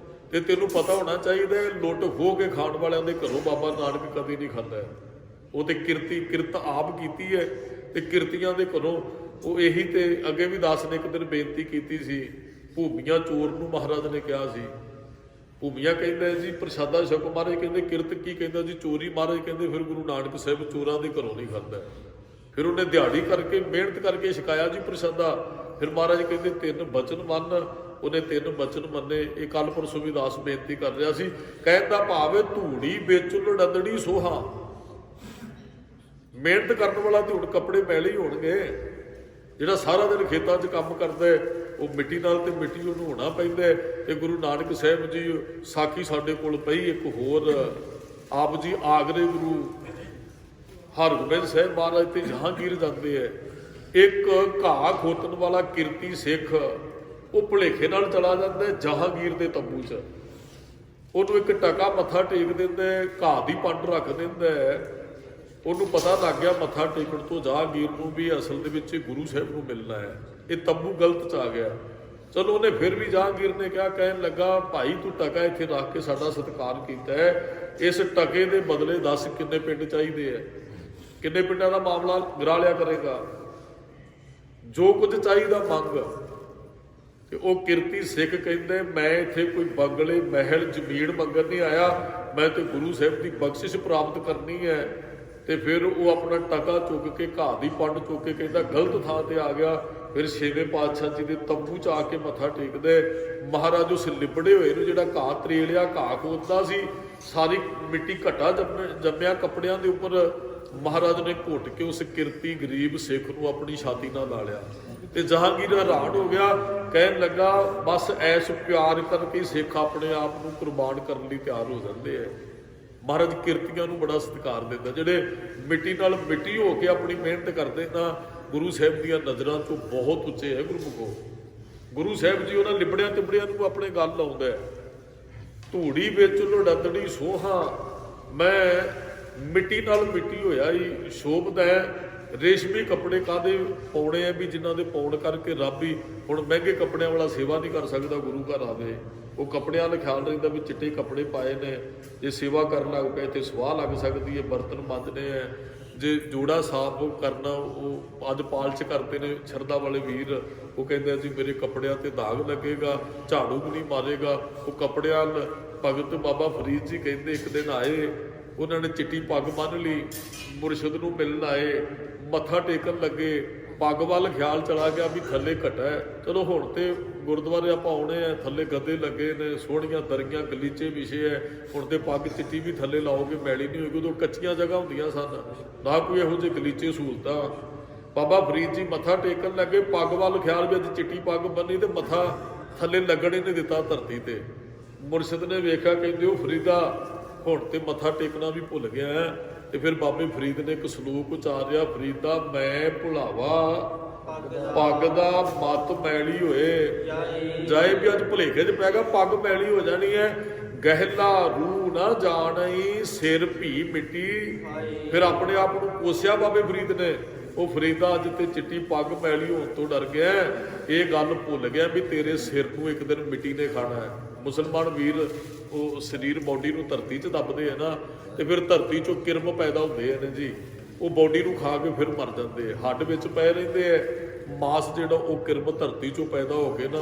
ਤੇ ਤੈਨੂੰ ਪਤਾ ਹੋਣਾ ਚਾਹੀਦਾ ਲੁੱਟ ਖੋਹ ਕੇ ਖਾਣ ਵਾਲਿਆਂ ਦੇ ਘਰੋਂ ਬਾਬਾ ਨਾਨਕ ਕਦੇ ਨਹੀਂ ਖਾਂਦਾ। ਉਹ ਤੇ ਕਿਰਤ ਆਪ ਕੀਤੀ ਹੈ ਤੇ ਕਿਰਤੀਆਂ ਦੇ ਘਰੋਂ ਉਹ ਇਹੀ ਤੇ ਅੱਗੇ ਵੀ ਦਾਸ ਨੇ ਇੱਕ ਦਿਨ ਬੇਨਤੀ ਕੀਤੀ ਸੀ। ਭੂਮੀਆਂ ਚੋਰ ਨੂੰ ਮਹਾਰਾਜ ਨੇ ਕਿਹਾ ਸੀ, ਭੂਮੀਆਂ ਕਹਿੰਦਾ ਜੀ ਪ੍ਰਸ਼ਾਦਾ ਛਕੋ। ਮਹਾਰਾਜ ਕਹਿੰਦੇ ਕਿਰਤ ਕੀ? ਕਹਿੰਦਾ ਜੀ ਚੋਰੀ। ਮਹਾਰਾਜ ਕਹਿੰਦੇ ਫਿਰ ਗੁਰੂ ਨਾਨਕ ਸਾਹਿਬ ਚੋਰਾਂ ਦੇ ਘਰੋਂ ਨਹੀਂ ਖਾਂਦਾ। ਫਿਰ ਉਹਨੇ ਦਿਹਾੜੀ ਕਰਕੇ ਮਿਹਨਤ ਕਰਕੇ ਛਕਾਇਆ ਜੀ ਪ੍ਰਸ਼ਾਦਾ। ਫਿਰ ਮਹਾਰਾਜ ਕਹਿੰਦੇ 3 ਬਚਨ ਮੰਨ। ਉਹਨੇ 3 ਬਚਨ ਮੰਨੇ। ਇਹ ਕੱਲ ਪਰਸੋਂ ਵੀ ਦਾਸ ਬੇਨਤੀ ਕਰ ਰਿਹਾ ਸੀ, ਕਹਿੰਦਾ ਭਾਵੇਂ ਧੂੜੀ ਵਿੱਚ ਲੜੰਦੜੀ ਸੋਹਾ। ਮਿਹਨਤ ਕਰਨ ਵਾਲਾ ਤੇ ਹੁਣ ਕੱਪੜੇ ਮੈਲੇ ਹੀ ਹੋਣਗੇ। ਜਿਹੜਾ ਸਾਰਾ ਦਿਨ ਖੇਤਾਂ 'ਚ ਕੰਮ ਕਰਦਾ ਉਹ ਮਿੱਟੀ ਨਾਲ ਤੇ ਮਿੱਟੀ ਉਹਨੂੰ ਹੋਣਾ ਪੈਂਦਾ। ਤੇ ਗੁਰੂ ਨਾਨਕ ਸਾਹਿਬ ਜੀ ਸਾਖੀ ਸਾਡੇ ਕੋਲ ਪਈ ਇੱਕ ਹੋਰ, ਆਪ ਜੀ ਆਗਰੇ ਗੁਰੂ ਹਰਗੋਬਿੰਦ ਸਾਹਿਬ ਮਹਾਰਾਜ ਤੇ ਜਹਾਂਗੀਰ ਜਾਂਦੇ ਹੈ। ਇੱਕ ਘਾਹ ਖੋਤਣ ਵਾਲਾ ਕਿਰਤੀ ਸਿੱਖ ਉਹ ਭੁਲੇਖੇ ਨਾਲ ਚਲਾ ਜਾਂਦਾ ਜਹਾਂਗੀਰ ਦੇ ਤੰਬੂ 'ਚ। ਉਹਨੂੰ ਇੱਕ ਟਕਾ ਮੱਥਾ ਟੇਕ ਦਿੰਦਾ, ਘਾਹ ਦੀ ਪੰਡ ਰੱਖ ਦਿੰਦਾ। ਉਹਨੂੰ ਪਤਾ ਲੱਗ ਗਿਆ ਮੱਥਾ ਟੇਕਣ ਤੋਂ ਜਹਾਂਗੀਰ ਨੂੰ ਵੀ ਅਸਲ ਦੇ ਵਿੱਚ ਗੁਰੂ ਸਾਹਿਬ ਨੂੰ ਮਿਲਣਾ ਹੈ। ਇਹ ਤੰਬੂ ਗਲਤ 'ਚ ਆ ਗਿਆ। ਚਲੋ ਉਹਨੇ ਫਿਰ ਵੀ ਜਹਾਂਗੀਰ ਨੇ ਕਿਹਾ, ਕਹਿਣ ਲੱਗਾ ਭਾਈ ਤੂੰ ਟਕਾ ਇੱਥੇ ਰੱਖ ਕੇ ਸਾਡਾ ਸਤਿਕਾਰ ਕੀਤਾ ਹੈ, ਇਸ ਟਕੇ ਦੇ ਬਦਲੇ ਦੱਸ ਕਿੰਨੇ ਪਿੰਡ ਚਾਹੀਦੇ ਹੈ, ਕਿੰਨੇ ਪਿੰਡਾਂ ਦਾ ਮਾਮਲਾ ਗਰਾ ਲਿਆ ਕਰੇਗਾ, ਜੋ ਕੁਝ ਚਾਹੀਦਾ ਮੰਗ। ਤੇ ਉਹ ਕਿਰਤੀ ਸਿੱਖ ਕਹਿੰਦੇ ਮੈਂ ਇੱਥੇ ਕੋਈ ਬੰਗਲੇ ਮਹਿਲ ਜ਼ਮੀਨ ਮੰਗਣ ਨਹੀਂ ਆਇਆ, ਮੈਂ ਤੇ ਗੁਰੂ ਸਾਹਿਬ ਦੀ ਬਖਸ਼ਿਸ਼ ਪ੍ਰਾਪਤ ਕਰਨੀ ਹੈ। ਤੇ ਫਿਰ ਉਹ ਆਪਣਾ ਟਕਾ ਚੁੱਕ ਕੇ ਘਾਹ ਦੀ ਪੰਡ ਚੁੱਕ ਕੇ ਕਹਿੰਦਾ ਗਲਤ ਥਾਂ ਤੇ ਆ ਗਿਆ। ਫਿਰ 6ਵੇਂ ਪਾਤਸ਼ਾਹ ਜੀ ਦੇ ਤੰਬੂ 'ਚ ਆ ਕੇ ਮੱਥਾ ਟੇਕਦੇ। ਮਹਾਰਾਜ ਉਸ ਲਿਬੜੇ ਹੋਏ ਨੂੰ ਜਿਹੜਾ ਘਾਹ ਤਰੇੜਿਆ ਘਾਹ ਖੋਦਦਾ ਸੀ, ਸਾਰੀ ਮਿੱਟੀ ਘਟਾ ਜੰਮਿਆ ਕੱਪੜਿਆਂ ਦੇ ਉੱਪਰ ਮਹਾਰਾਜ ਨੇ ਘੁੱਟ ਕੇ ਉਸ ਕਿਰਤੀ ਗਰੀਬ ਸਿੱਖ ਨੂੰ ਆਪਣੀ ਛਾਤੀ ਨਾਲ ਲਾ ਲਿਆ। ਤੇ ਜਹਾਂਗੀਰ ਹੈਰਾਨ ਹੋ ਗਿਆ, ਕਹਿਣ ਲੱਗਾ ਬਸ ਐਸ ਪਿਆਰ ਕਰਕੇ ਸਿੱਖ ਆਪਣੇ ਆਪ ਨੂੰ ਕੁਰਬਾਨ ਕਰਨ ਲਈ ਤਿਆਰ ਹੋ ਜਾਂਦੇ ਹੈ। ਮਹਾਰਾਜ ਕਿਰਤੀਆਂ ਨੂੰ ਬੜਾ ਸਤਿਕਾਰ ਦਿੰਦਾ, ਜਿਹੜੇ ਮਿੱਟੀ ਨਾਲ ਮਿੱਟੀ ਹੋ ਕੇ ਆਪਣੀ ਮਿਹਨਤ ਕਰਦੇ ਨਾ ਗੁਰੂ ਸਾਹਿਬ ਦੀਆਂ ਨਜ਼ਰਾਂ 'ਚੋਂ ਬਹੁਤ ਉੱਚੇ ਹੈ ਗੁਰਮੁਖੋ। ਗੁਰੂ ਸਾਹਿਬ ਜੀ ਉਹਨਾਂ ਲਿਬੜਿਆਂ ਤਿਬੜਿਆਂ ਨੂੰ ਆਪਣੇ ਗੱਲ ਲਾਉਂਦਾ। ਧੂੜੀ ਵਿੱਚ ਲੜੰਦੜੀ ਸੋਹਾ, ਮੈਂ ਮਿੱਟੀ ਨਾਲ ਮਿੱਟੀ ਹੋਇਆ ਹੀ ਸ਼ੋਭਦਾ। ਰੇਸ਼ਮੀ ਕੱਪੜੇ ਕਾਹਦੇ ਪਾਉਣੇ ਆ ਵੀ ਜਿਨ੍ਹਾਂ ਦੇ ਪਾਉਣ ਕਰਕੇ ਰੱਬ ਹੀ ਹੁਣ ਮਹਿੰਗੇ ਕੱਪੜਿਆਂ ਵਾਲਾ ਸੇਵਾ ਨਹੀਂ ਕਰ ਸਕਦਾ ਗੁਰੂ ਘਰ ਆਵੇ। ਉਹ ਕੱਪੜਿਆਂ ਦਾ ਖਿਆਲ ਰਹਿੰਦਾ ਵੀ ਚਿੱਟੇ ਕੱਪੜੇ ਪਾਏ ਨੇ, ਜੇ ਸੇਵਾ ਕਰਨ ਲੱਗ ਪਏ ਤੇ ਸਵਾਹ ਲੱਗ ਸਕਦੀ ਹੈ, ਬਰਤਨ ਮਾਂਜਣੇ ਹੈ, ਜੇ ਜੋੜਾ ਸਾਫ਼ ਕਰਨਾ ਉਹ ਅੱਜ ਪਾਲਚ ਕਰਦੇ ਨੇ ਸ਼ਰਧਾ ਵਾਲੇ ਵੀਰ। ਉਹ ਕਹਿੰਦੇ ਜੀ ਮੇਰੇ ਕੱਪੜਿਆਂ ਤੇ ਦਾਗ ਲੱਗੇਗਾ, ਝਾੜੂ ਵੀ ਨਹੀਂ ਮਾਰੇਗਾ। ਉਹ ਕੱਪੜਿਆਂ ਭਗਤ ਬਾਬਾ ਫਰੀਦ ਜੀ ਕਹਿੰਦੇ ਇੱਕ ਦਿਨ ਆਏ, ਉਹਨਾਂ ਨੇ ਚਿੱਟੀ ਪੱਗ ਬੰਨ੍ਹ ਲਈ, ਮੁਰਸ਼ਿਦ ਨੂੰ ਮਿਲਣ ਆਏ, ਮੱਥਾ ਟੇਕਣ ਲੱਗੇ, ਪੱਗ ਵੱਲ ਖਿਆਲ ਚਲਾ ਗਿਆ ਵੀ ਥੱਲੇ ਘਟਾ। ਚਲੋ ਹੁਣ ਤੇ ਗੁਰਦੁਆਰੇ ਆਪਾਂ ਆਉਣੇ ਆ, ਥੱਲੇ ਗੱਦੇ ਲੱਗੇ ਨੇ, ਸੋਹਣੀਆਂ ਦਰੀਆਂ ਗਲੀਚੇ ਵਿਛੇ ਹੈ, ਹੁਣ ਤੇ ਪੱਗ ਚਿੱਟੀ ਵੀ ਥੱਲੇ ਲਾਓਗੇ ਮੈਲੀ ਨਹੀਂ ਹੋਏਗੀ। ਉਦੋਂ ਕੱਚੀਆਂ ਜਗ੍ਹਾ ਹੁੰਦੀਆਂ ਸਨ, ਨਾ ਕੋਈ ਇਹੋ ਜਿਹੇ ਗਲੀਚੇ ਸਹੂਲਤਾਂ। ਬਾਬਾ ਫਰੀਦ ਜੀ ਮੱਥਾ ਟੇਕਣ ਲੱਗੇ, ਪੱਗ ਵੱਲ ਖਿਆਲ ਵੀ ਅੱਜ ਚਿੱਟੀ ਪੱਗ ਬੰਨੀ ਤੇ ਮੱਥਾ ਥੱਲੇ ਲੱਗਣ ਹੀ ਨਹੀਂ ਦਿੱਤਾ ਧਰਤੀ ਤੇ। ਮੁਰਸ਼ਿਦ ਨੇ ਵੇਖਿਆ, ਕਹਿੰਦੇ ਉਹ ਫਰੀਦਾ ਹੁਣ ਤੇ ਮੱਥਾ ਟੇਕਣਾ ਵੀ ਭੁੱਲ ਗਿਆ। ਤੇ ਫਿਰ ਬਾਬੇ ਫਰੀਦ ਨੇ ਇੱਕ ਸਲੋਕ ਉਚਾਰਿਆ, ਫਰੀਦਾ ਮੈਂ ਭੁਲਾਵਾ ਪੱਗ ਦਾ ਮੱਤ ਮੈਲੀ ਹੋਏ ਜਾਏ। ਵੀ ਅੱਜ ਭੁਲੇਖੇ 'ਚ ਪੈ ਗਿਆ, ਪੱਗ ਮੈਲੀ ਹੋ ਜਾਣੀ ਹੈ। ਗਹਿਲਾ ਰੂ ਨਾ ਜਾਣਈ ਸਿਰ ਭੀ ਮਿੱਟੀ। ਫਿਰ ਆਪਣੇ ਆਪ ਨੂੰ ਕੋਸਿਆ ਬਾਬੇ ਫਰੀਦ ਨੇ। ਉਹ ਫਰੀਦਾ ਅੱਜ ਤੇ ਚਿੱਟੀ ਪੱਗ ਮੈਲੀ ਹੋਣ ਤੋਂ ਡਰ ਗਿਆ, ਇਹ ਗੱਲ ਭੁੱਲ ਗਿਆ ਵੀ ਤੇਰੇ ਸਿਰ ਨੂੰ ਇੱਕ ਦਿਨ ਮਿੱਟੀ ਨੇ ਖਾਣਾ ਹੈ। ਮੁਸਲਮਾਨ ਵੀਰ ਉਹ ਸਰੀਰ ਬੋਡੀ ਨੂੰ ਧਰਤੀ 'ਚ ਦੱਬਦੇ ਹੈ ਨਾ, ਤੇ ਫਿਰ ਧਰਤੀ 'ਚੋਂ ਕਿਰਮ ਪੈਦਾ ਹੁੰਦੇ ਨੇ ਜੀ, ਉਹ ਬੋਡੀ ਨੂੰ ਖਾ ਕੇ ਫਿਰ ਮਰ ਜਾਂਦੇ, ਹੱਡ ਵਿੱਚ ਪਏ ਰਹਿੰਦੇ ਹੈ। ਮਾਸ ਜਿਹੜਾ ਉਹ ਕਿਰਮ ਧਰਤੀ 'ਚੋਂ ਪੈਦਾ ਹੋ ਕੇ ਨਾ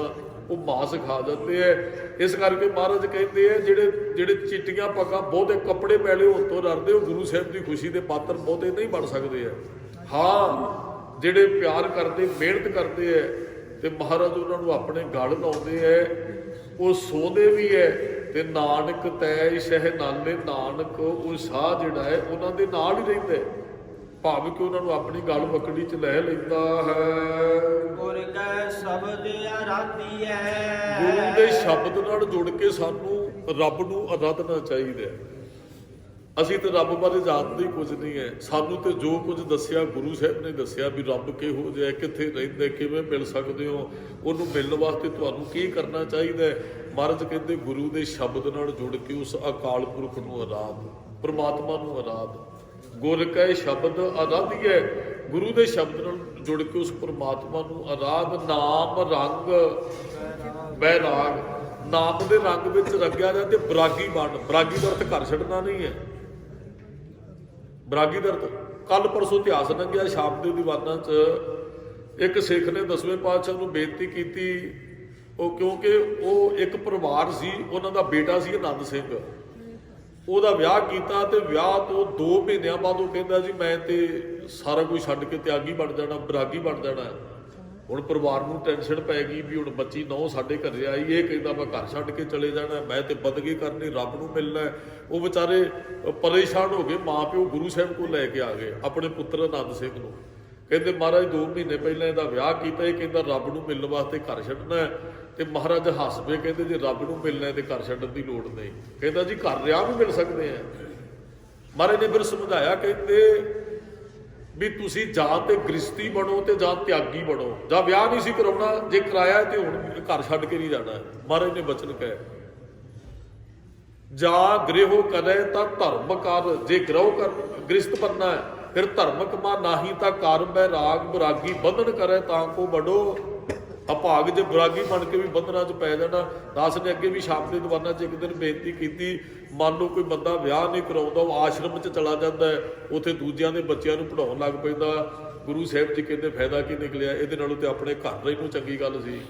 ਉਹ ਮਾਸ ਖਾ ਜਾਂਦੇ ਐ। ਇਸ ਕਰਕੇ ਮਹਾਰਾਜ ਕਹਿੰਦੇ ਆ ਜਿਹੜੇ ਚਿੱਟੀਆਂ ਪੱਗਾਂ ਬਹੁਤੇ ਕੱਪੜੇ ਮੈਲੇ ਹੋਣ ਤੋਂ ਡਰਦੇ, ਉਹ ਗੁਰੂ ਸਾਹਿਬ ਦੀ ਖੁਸ਼ੀ ਦੇ ਪਾਤਰ ਬਹੁਤੇ ਨਹੀਂ ਬਣ ਸਕਦੇ ਆ। ਹਾਂ, ਜਿਹੜੇ ਪਿਆਰ ਕਰਦੇ, ਮਿਹਨਤ ਕਰਦੇ ਐ ਤੇ ਮਹਾਰਾਜ ਉਹਨਾਂ ਨੂੰ ਆਪਣੇ ਗਲ ਲਾਉਂਦੇ ਐ, ਉਹ ਸੋਹਦੇ ਵੀ ਐ। ਤੇ ਨਾਨਕ ਤੈ ਸ਼ਹਿ ਨਾਲੇ, ਨਾਨਕ ਉਹ ਸਾਹ ਜਿਹੜਾ ਹੈ ਉਹਨਾਂ ਦੇ ਨਾਲ ਹੀ ਰਹਿੰਦਾ ਹੈ, ਭਾਵ ਕਿ ਉਹਨਾਂ ਨੂੰ ਆਪਣੀ ਗਲ ਵਕੜੀ ਚ ਲੈ ਲੈਂਦਾ ਹੈ। ਗੁਰ ਕੈ ਸ਼ਬਦ ਆਰਾਧੀਐ, ਗੁਰੂ ਦੇ ਸ਼ਬਦ ਨਾਲ ਜੁੜ ਕੇ ਸਾਨੂੰ ਰੱਬ ਨੂੰ ਆਰਾਧਨਾ ਚਾਹੀਦਾ ਹੈ। ਅਸੀਂ ਤਾਂ ਰੱਬ ਬਾਰੇ ਜਾਣਦੇ ਹੀ ਕੁਝ ਨਹੀਂ ਹੈ। ਸਾਨੂੰ ਤੇ ਜੋ ਕੁਝ ਦੱਸਿਆ ਗੁਰੂ ਸਾਹਿਬ ਨੇ ਦੱਸਿਆ ਵੀ ਰੱਬ ਕਿਹੋ ਜਿਹਾ, ਕਿੱਥੇ ਰਹਿੰਦਾ, ਕਿਵੇਂ ਮਿਲ ਸਕਦੇ ਹੋ, ਉਹਨੂੰ ਮਿਲਣ ਵਾਸਤੇ ਤੁਹਾਨੂੰ ਕੀ ਕਰਨਾ ਚਾਹੀਦਾ ਹੈ। ਮਹਾਰਾਜ ਕਹਿੰਦੇ ਗੁਰੂ ਦੇ ਸ਼ਬਦ ਨਾਲ ਜੁੜ ਕੇ ਉਸ ਅਕਾਲ ਪੁਰਖ ਨੂੰ ਆਰਾਧ, ਪ੍ਰਮਾਤਮਾ ਨੂੰ ਆਰਾਧ। ਗੁਰ ਕੈ ਸ਼ਬਦ ਆਰਾਧੀਐ, ਗੁਰੂ ਦੇ ਸ਼ਬਦ ਨਾਲ ਜੁੜ ਕੇ ਉਸ ਪ੍ਰਮਾਤਮਾ ਨੂੰ ਆਰਾਧ। ਨਾਮ ਰੰਗ ਬੈਰਾਗ, ਨਾਮ ਦੇ ਰੰਗ ਵਿੱਚ ਰੰਗਿਆ ਜਾ ਤੇ ਬਰਾਗੀ ਬਣ। ਬਰਾਗੀ ਦਾ ਅਰਥ ਘਰ ਛੱਡਣਾ ਨਹੀਂ ਹੈ। ਬਰਾਗੀ ਦਾ ਅਰਥ, ਕੱਲ ਪਰਸੋਂ ਇਤਿਹਾਸ ਲੰਘਿਆ ਸ਼ਾਮ ਦੇ ਦੀਵਾਨਾਂ 'ਚ ਇੱਕ ਸਿੱਖ ਨੇ 10ਵੇਂ ਪਾਤਸ਼ਾਹ ਨੂੰ ਬੇਨਤੀ ਕੀਤੀ, ਉਹ ਕਿਉਂਕਿ ਉਹ ਇੱਕ ਪਰਿਵਾਰ ਸੀ, ਉਹਨਾਂ ਦਾ ਬੇਟਾ ਸੀ ਆਨੰਦ ਸਿੰਘ, ਉਹਦਾ ਵਿਆਹ ਕੀਤਾ ਤੇ ਵਿਆਹ ਤੋਂ 2 ਮਹੀਨਿਆਂ ਬਾਅਦ ਉਹ ਕਹਿੰਦਾ ਜੀ ਮੈਂ ਤੇ ਸਾਰਾ ਕੁਝ ਛੱਡ ਕੇ ਤਿਆਗੀ ਬਣ ਜਾਣਾ, ਬਰਾਗੀ ਬਣ ਜਾਣਾ। ਹੁਣ ਪਰਿਵਾਰ ਨੂੰ ਟੈਨਸ਼ਨ ਪੈ ਗਈ ਵੀ ਹੁਣ ਬੱਚੀ ਨੌ ਸਾਡੇ ਘਰੇ ਆਈ, ਇਹ ਕਹਿੰਦਾ ਮੈਂ ਘਰ ਛੱਡ ਕੇ ਚਲੇ ਜਾਣਾ, ਮੈਂ ਤੇ ਬਦਗੀ ਕਰਨੀ, ਰੱਬ ਨੂੰ ਮਿਲਣਾ। ਉਹ ਵਿਚਾਰੇ ਪਰੇਸ਼ਾਨ ਹੋ ਗਏ, ਮਾਂ ਪਿਓ ਗੁਰੂ ਸਾਹਿਬ ਕੋਲ ਲੈ ਕੇ ਆ ਗਏ ਆਪਣੇ ਪੁੱਤਰ ਆਨੰਦ ਸਿੰਘ ਨੂੰ। ਕਹਿੰਦੇ ਮਹਾਰਾਜ 2 ਮਹੀਨੇ ਪਹਿਲਾਂ ਇਹਦਾ ਵਿਆਹ ਕੀਤਾ, ਇਹ ਕਹਿੰਦਾ ਰੱਬ ਨੂੰ ਮਿਲਣ ਵਾਸਤੇ ਘਰ ਛੱਡਣਾ। ਤੇ ਮਹਾਰਾਜ ਹੱਸ ਪਏ, ਕਹਿੰਦੇ ਜੇ ਰੱਬ ਨੂੰ ਮਿਲਣਾ ਤੇ ਘਰ ਛੱਡਣ ਦੀ ਲੋੜ ਨਹੀਂ। ਕਹਿੰਦਾ ਜੀ ਘਰ ਰਿਆ ਵੀ ਮਿਲ ਸਕਦੇ ਆ। ਮਹਾਰਾਜ ਨੇ ਫਿਰ ਸਮਝਾਇਆ, ਕਹਿੰਦੇ ਵੀ ਤੁਸੀਂ ਜਾਂ ਤੇ ਗ੍ਰਸਤੀ ਬਣੋ ਤੇ ਜਾਂ ਤਿਆਗੀ ਬਣੋ, ਜਾਂ ਵਿਆਹ ਨਹੀਂ ਸੀ ਕਰਾਉਣਾ, ਜੇ ਕਰਾਇਆ ਤੇ ਹੁਣ ਘਰ ਛੱਡ ਕੇ ਨਹੀਂ ਜਾਣਾ। ਮਹਾਰਾਜ ਨੇ ਬਚਨ ਕਹੇ, ਜਾਂ ਗ੍ਰਹਿਓ ਕਰੇ ਤਾਂ ਧਰਮ ਕਰ, ਜੇ ਗ੍ਰਹਿ ਕਰ ਗ੍ਰਸਤ ਬਣਨਾ ਹੈ ਫਿਰ ਧਰਮ ਕਮਾ, ਨਾਹੀ ਤਾਂ ਕਰ ਬੈਰਾਗ, ਬਰਾਗੀ ਬੰਧਨ ਕਰੇ ਤਾਂ ਕੋ ਬੜੋ। ਅਭਾਗ ਜੇ ਬਰਾਗੀ ਬਣ ਕੇ ਵੀ ਬੰਧਨਾਂ 'ਚ ਪੈ ਜਾਣਾ। ਦਾਸ ਨੇ ਅੱਗੇ ਵੀ ਸ਼ਾਮ ਦੇ ਦੀਵਾਨਾਂ 'ਚ ਇੱਕ ਦਿਨ ਬੇਨਤੀ ਕੀਤੀ, ਮੰਨ ਲਓ ਕੋਈ ਬੰਦਾ ਵਿਆਹ ਨਹੀਂ ਕਰਾਉਂਦਾ, ਉਹ ਆਸ਼ਰਮ 'ਚ ਚਲਾ ਜਾਂਦਾ ਹੈ, ਉੱਥੇ ਦੂਜਿਆਂ ਦੇ ਬੱਚਿਆਂ ਨੂੰ ਪੜ੍ਹਾਉਣ ਲੱਗ ਪੈਂਦਾ। ਗੁਰੂ ਸਾਹਿਬ ਜੀ ਕਹਿੰਦੇ ਫਾਇਦਾ ਕੀ ਨਿਕਲਿਆ, ਇਹਦੇ ਨਾਲੋਂ ਤੇ ਆਪਣੇ ਘਰ ਲਈ ਨੂੰ ਚੰਗੀ ਗੱਲ ਸੀ।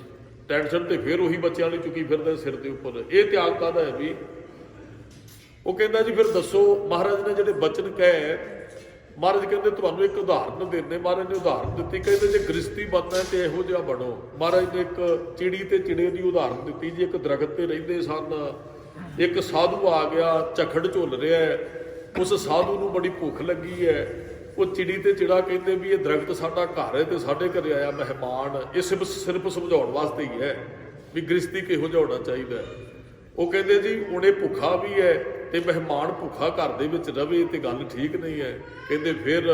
ਟੈਨਸ਼ਨ ਤੇ ਫਿਰ ਉਹੀ ਬੱਚਿਆਂ ਲਈ ਚੁੱਕੀ ਫਿਰਦਾ ਸਿਰ ਦੇ ਉੱਪਰ। ਇਹ ਤਿਆਗ ਕਾਹਦਾ ਹੈ ਵੀ? ਉਹ ਕਹਿੰਦਾ ਜੀ ਫਿਰ ਦੱਸੋ। ਮਹਾਰਾਜ ਨੇ ਜਿਹੜੇ ਬਚਨ ਕਹੇ, ਮਹਾਰਾਜ ਕਹਿੰਦੇ ਤੁਹਾਨੂੰ ਇੱਕ ਉਦਾਹਰਨ ਦਿੰਦੇ। ਮਹਾਰਾਜ ਨੇ ਉਦਾਹਰਨ ਦਿੱਤੀ, ਕਹਿੰਦੇ ਜੇ ਗ੍ਰਸਤੀ ਬਣਨਾ ਤੇ ਇਹੋ ਜਿਹਾ ਬਣੋ। ਮਹਾਰਾਜ ਨੇ ਇੱਕ ਚਿੜੀ ਤੇ ਚਿੜੇ ਦੀ ਉਦਾਹਰਨ ਦਿੱਤੀ ਜੀ। ਇੱਕ ਦਰਖਤ ਤੇ ਰਹਿੰਦੇ ਸਨ, ਇੱਕ ਸਾਧੂ ਆ ਗਿਆ, ਝਖੜ ਝੁੱਲ ਰਿਹਾ ਹੈ, ਉਸ ਸਾਧੂ ਨੂੰ ਬੜੀ ਭੁੱਖ ਲੱਗੀ ਹੈ। ਉਹ ਚਿੜੀ ਤੇ ਚਿੜਾ ਕਹਿੰਦੇ ਵੀ ਇਹ ਦਰਖਤ ਸਾਡਾ ਘਰ ਹੈ ਤੇ ਸਾਡੇ ਘਰੇ ਆਇਆ ਮਹਿਮਾਨ, ਇਹ ਸਿਰਫ ਸਮਝਾਉਣ ਵਾਸਤੇ ਹੀ ਹੈ ਵੀ ਗ੍ਰਸਤੀ ਕਿਹੋ ਜਿਹਾ ਹੋਣਾ ਚਾਹੀਦਾ ਹੈ। ਉਹ ਕਹਿੰਦੇ ਜੀ ਹੁਣ ਇਹ ਭੁੱਖਾ ਵੀ ਹੈ ਤੇ ਮਹਿਮਾਨ ਭੁੱਖਾ ਘਰ ਦੇ ਵਿੱਚ ਰਵੇ ਤੇ ਗੱਲ ਠੀਕ ਨਹੀਂ ਹੈ। ਕਹਿੰਦੇ ਫਿਰ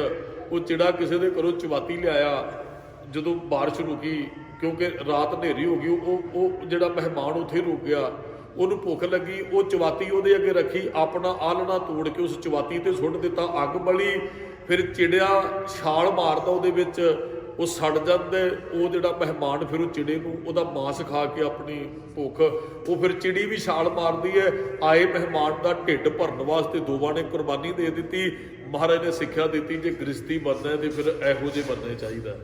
ਉਹ ਚਿੜਾ ਕਿਸੇ ਦੇ ਘਰੋਂ ਚਵਾਤੀ ਲਿਆਇਆ। ਜਦੋਂ ਬਾਰਿਸ਼ ਰੁਕੀ, ਕਿਉਂਕਿ ਰਾਤ ਹਨੇਰੀ ਹੋ ਗਈ, ਉਹ ਜਿਹੜਾ ਮਹਿਮਾਨ ਉੱਥੇ ਰੁਕ ਗਿਆ। ਉਹਨੂੰ ਭੁੱਖ ਲੱਗੀ, ਉਹ ਚਵਾਤੀ ਉਹਦੇ ਅੱਗੇ ਰੱਖੀ, ਆਪਣਾ ਆਲਣਾ ਤੋੜ ਕੇ ਉਸ ਚਵਾਤੀ ਤੇ ਸੁੱਟ ਦਿੱਤਾ, ਅੱਗ ਬਲੀ। ਫਿਰ ਚਿੜਿਆ ਛਾਲ ਮਾਰਦਾ ਉਹਦੇ ਵਿੱਚ, ਉਹ ਸੜ ਜਾਂਦਾ। ਉਹ ਜਿਹੜਾ ਮਹਿਮਾਨ ਫਿਰ ਉਹ ਚਿੜੇ ਨੂੰ ਉਹਦਾ ਮਾਂਸ ਖਾ ਕੇ ਆਪਣੀ ਭੁੱਖ, ਉਹ ਫਿਰ ਚਿੜੀ ਵੀ ਛਾਲ ਮਾਰਦੀ ਹੈ। ਆਏ ਮਹਿਮਾਨ ਦਾ ਢਿੱਡ ਭਰਨ ਵਾਸਤੇ ਦੋਵਾਂ ਨੇ ਕੁਰਬਾਨੀ ਦੇ ਦਿੱਤੀ। ਮਹਾਰਾਜ ਨੇ ਸਿੱਖਿਆ ਦਿੱਤੀ ਜੇ ਗ੍ਰਸਤੀ ਬਣਨਾ ਤੇ ਫਿਰ ਇਹੋ ਜਿਹੇ ਬਣਨੇ ਚਾਹੀਦਾ।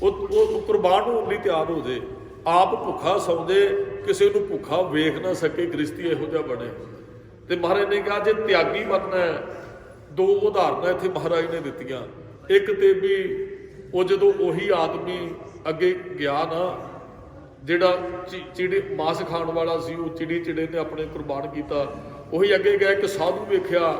ਉਹ ਕੁਰਬਾਨ ਹੋਣ ਲਈ ਤਿਆਰ ਹੋ ਜੇ, ਆਪ ਭੁੱਖਾ ਸੌਂ ਜੇ, ਕਿਸੇ ਨੂੰ ਭੁੱਖਾ ਵੇਖ ਨਾ ਸਕੇ, ਗ੍ਰਸਤੀ ਇਹੋ ਜਿਹਾ ਬਣੇ। ਤੇ ਮਹਾਰਾਜ ਨੇ ਕਿਹਾ ਜੇ ਤਿਆਗੀ ਬਣਨਾ ਹੈ, 2 ਉਦਾਹਰਨਾਂ ਇੱਥੇ ਮਹਾਰਾਜ ਨੇ ਦਿੱਤੀਆਂ। ਇੱਕ ਤੇ ਵੀ ਉਹ ਜਦੋਂ ਉਹੀ ਆਦਮੀ ਅੱਗੇ ਗਿਆ ਨਾ, ਜਿਹੜਾ ਚਿੜੀ ਮਾਸ ਖਾਣ ਵਾਲਾ ਸੀ, ਉਹ ਚਿੜੀ ਚਿੜੇ ਨੇ ਆਪਣੇ ਕੁਰਬਾਨ ਕੀਤਾ। ਉਹੀ ਅੱਗੇ ਗਿਆ, ਇੱਕ ਸਾਧੂ ਵੇਖਿਆ,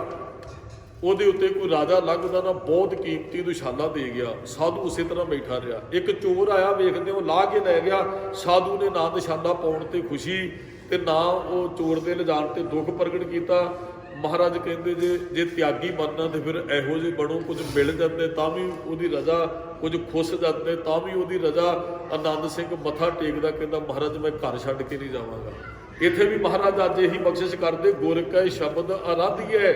ਉਹਦੇ ਉੱਤੇ ਕੋਈ ਰਾਜਾ ਲੰਘਦਾ ਨਾ, ਬਹੁਤ ਕੀਮਤੀ ਦੁਸ਼ਾਲਾ ਦੇ ਗਿਆ। ਸਾਧੂ ਉਸੇ ਤਰ੍ਹਾਂ ਬੈਠਾ ਰਿਹਾ। ਇੱਕ ਚੋਰ ਆਇਆ, ਵੇਖਦੇ ਉਹ ਲਾਹ ਕੇ ਲੈ ਗਿਆ। ਸਾਧੂ ਨੇ ਨਾ ਦੁਸ਼ਾਲਾ ਪਾਉਣ ਤੇ ਖੁਸ਼ੀ ਤੇ ਨਾ ਉਹ ਚੋਰ ਦੇ ਲਿਜਾਣ ਤੇ ਦੁੱਖ ਪ੍ਰਗਟ ਕੀਤਾ। ਮਹਾਰਾਜ ਕਹਿੰਦੇ ਜੇ ਤਿਆਗੀ ਬਣਨਾ ਤੇ ਫਿਰ ਇਹੋ ਜਿਹੇ ਬਣੋ, ਕੁਝ ਮਿਲ ਜਾਂਦੇ ਤਾਂ ਵੀ ਉਹਦੀ ਰਜ਼ਾ, ਕੁਝ ਖੁੱਸ ਜਾਂਦੇ ਤਾਂ ਵੀ ਉਹਦੀ ਰਜ਼ਾ। ਆਨੰਦ ਸਿੰਘ ਮੱਥਾ ਟੇਕਦਾ, ਕਹਿੰਦਾ ਮਹਾਰਾਜ ਮੈਂ ਘਰ ਛੱਡ ਕੇ ਨਹੀਂ ਜਾਵਾਂਗਾ। ਇੱਥੇ ਵੀ ਮਹਾਰਾਜ ਅੱਜ ਇਹੀ ਬਖਸ਼ਿਸ਼ ਕਰਦੇ, ਗੁਰ ਕੈ ਸ਼ਬਦ ਆਰਾਧੀਐ,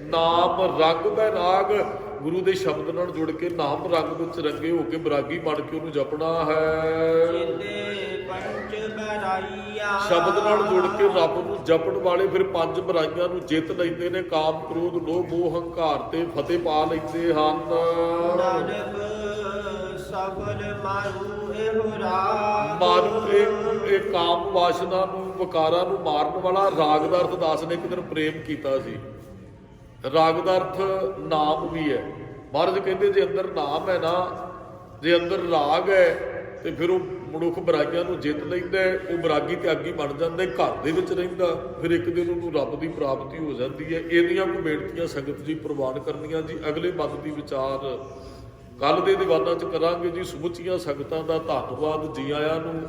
ਨਾਮ ਰੰਗ ਬੈਰਾਗ। ਗੁਰੂ ਦੇ ਸ਼ਬਦ ਨਾਲ ਜੁੜ ਕੇ ਨਾਮ ਰੰਗ ਵਿੱਚ ਰੰਗੇ ਹੋ ਕੇ ਬਰਾਗੀ ਬਣ ਕੇ ਉਹਨੂੰ ਜਪਣਾ ਹੈ। ਸ਼ਬਦ ਨਾਲ ਜੁੜ ਕੇ ਰੱਬ ਨੂੰ ਜਪਣ ਵਾਲੇ ਫਿਰ 5 ਬੁਰਾਈਆਂ ਨੂੰ ਜਿੱਤ ਲੈਂਦੇ ਨੇ। ਕਾਮ, ਕ੍ਰੋਧ, ਲੋਭ, ਮੋਹ, ਹੰਕਾਰ ਤੇ ਫਤਿਹ ਪਾ ਲੈਂਦੇ ਹਨ। ਸਫਲ ਮਾਰੂ ਇਹੋ ਰਾਗ। ਮਾਰੂ ਇਹ ਕਾਮ ਵਾਸ਼ਨਾ ਨੂੰ, ਵਿਕਾਰਾਂ ਨੂੰ ਮਾਰਨ ਵਾਲਾ ਰਾਗ ਦਾ ਅਰਥ ਦਾਸ ਨੇ ਇੱਕ ਦਿਨ ਪ੍ਰੇਮ ਕੀਤਾ ਸੀ। ਰਾਗ ਦਾ ਅਰਥ ਨਾਮ ਵੀ ਹੈ। ਮਹਾਰਾਜ ਕਹਿੰਦੇ ਜੇ ਅੰਦਰ ਨਾਮ ਹੈ ਨਾ, ਜੇ ਅੰਦਰ ਰਾਗ ਹੈ ਤੇ ਫਿਰ ਉਹ ਮਨੁੱਖ ਬਰਾਗੀਆਂ ਨੂੰ ਜਿੱਤ ਲੈਂਦਾ ਹੈ। ਉਹ ਬਰਾਗੀ ਤਿਆਗੀ ਬਣ ਜਾਂਦਾ, ਘਰ ਦੇ ਵਿੱਚ ਰਹਿੰਦਾ, ਫਿਰ ਇੱਕ ਦਿਨ ਉਹਨੂੰ ਰੱਬ ਦੀ ਪ੍ਰਾਪਤੀ ਹੋ ਜਾਂਦੀ ਹੈ। ਇਹਦੀਆਂ ਕੋਈ ਬੇਨਤੀਆਂ ਸੰਗਤ ਜੀ ਪ੍ਰਵਾਨ ਕਰਨੀਆਂ ਜੀ। ਅਗਲੇ ਮਤ ਦੀ ਵਿਚਾਰ ਕੱਲ ਦੇ ਦੀਵਾਨਾਂ 'ਚ ਕਰਾਂਗੇ ਜੀ। ਸਮੁੱਚੀਆਂ ਸੰਗਤਾਂ ਦਾ ਧੰਨਵਾਦ, ਜੀ ਆਇਆਂ ਨੂੰ।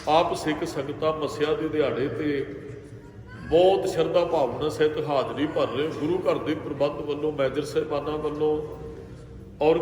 ਆਪ ਸਿੱਖ ਸੰਗਤਾਂ ਮੱਸਿਆ ਦੇ ਦਿਹਾੜੇ ਤੇ ਬਹੁਤ ਸ਼ਰਧਾ ਭਾਵਨਾ ਸਹਿਤ ਹਾਜ਼ਰੀ ਭਰ ਰਹੇ। ਗੁਰੂ ਘਰ ਦੇ ਪ੍ਰਬੰਧ ਵੱਲੋਂ, ਮੈਜਰ ਸਾਹਿਬਾਨਾਂ ਵੱਲੋਂ ਔਰ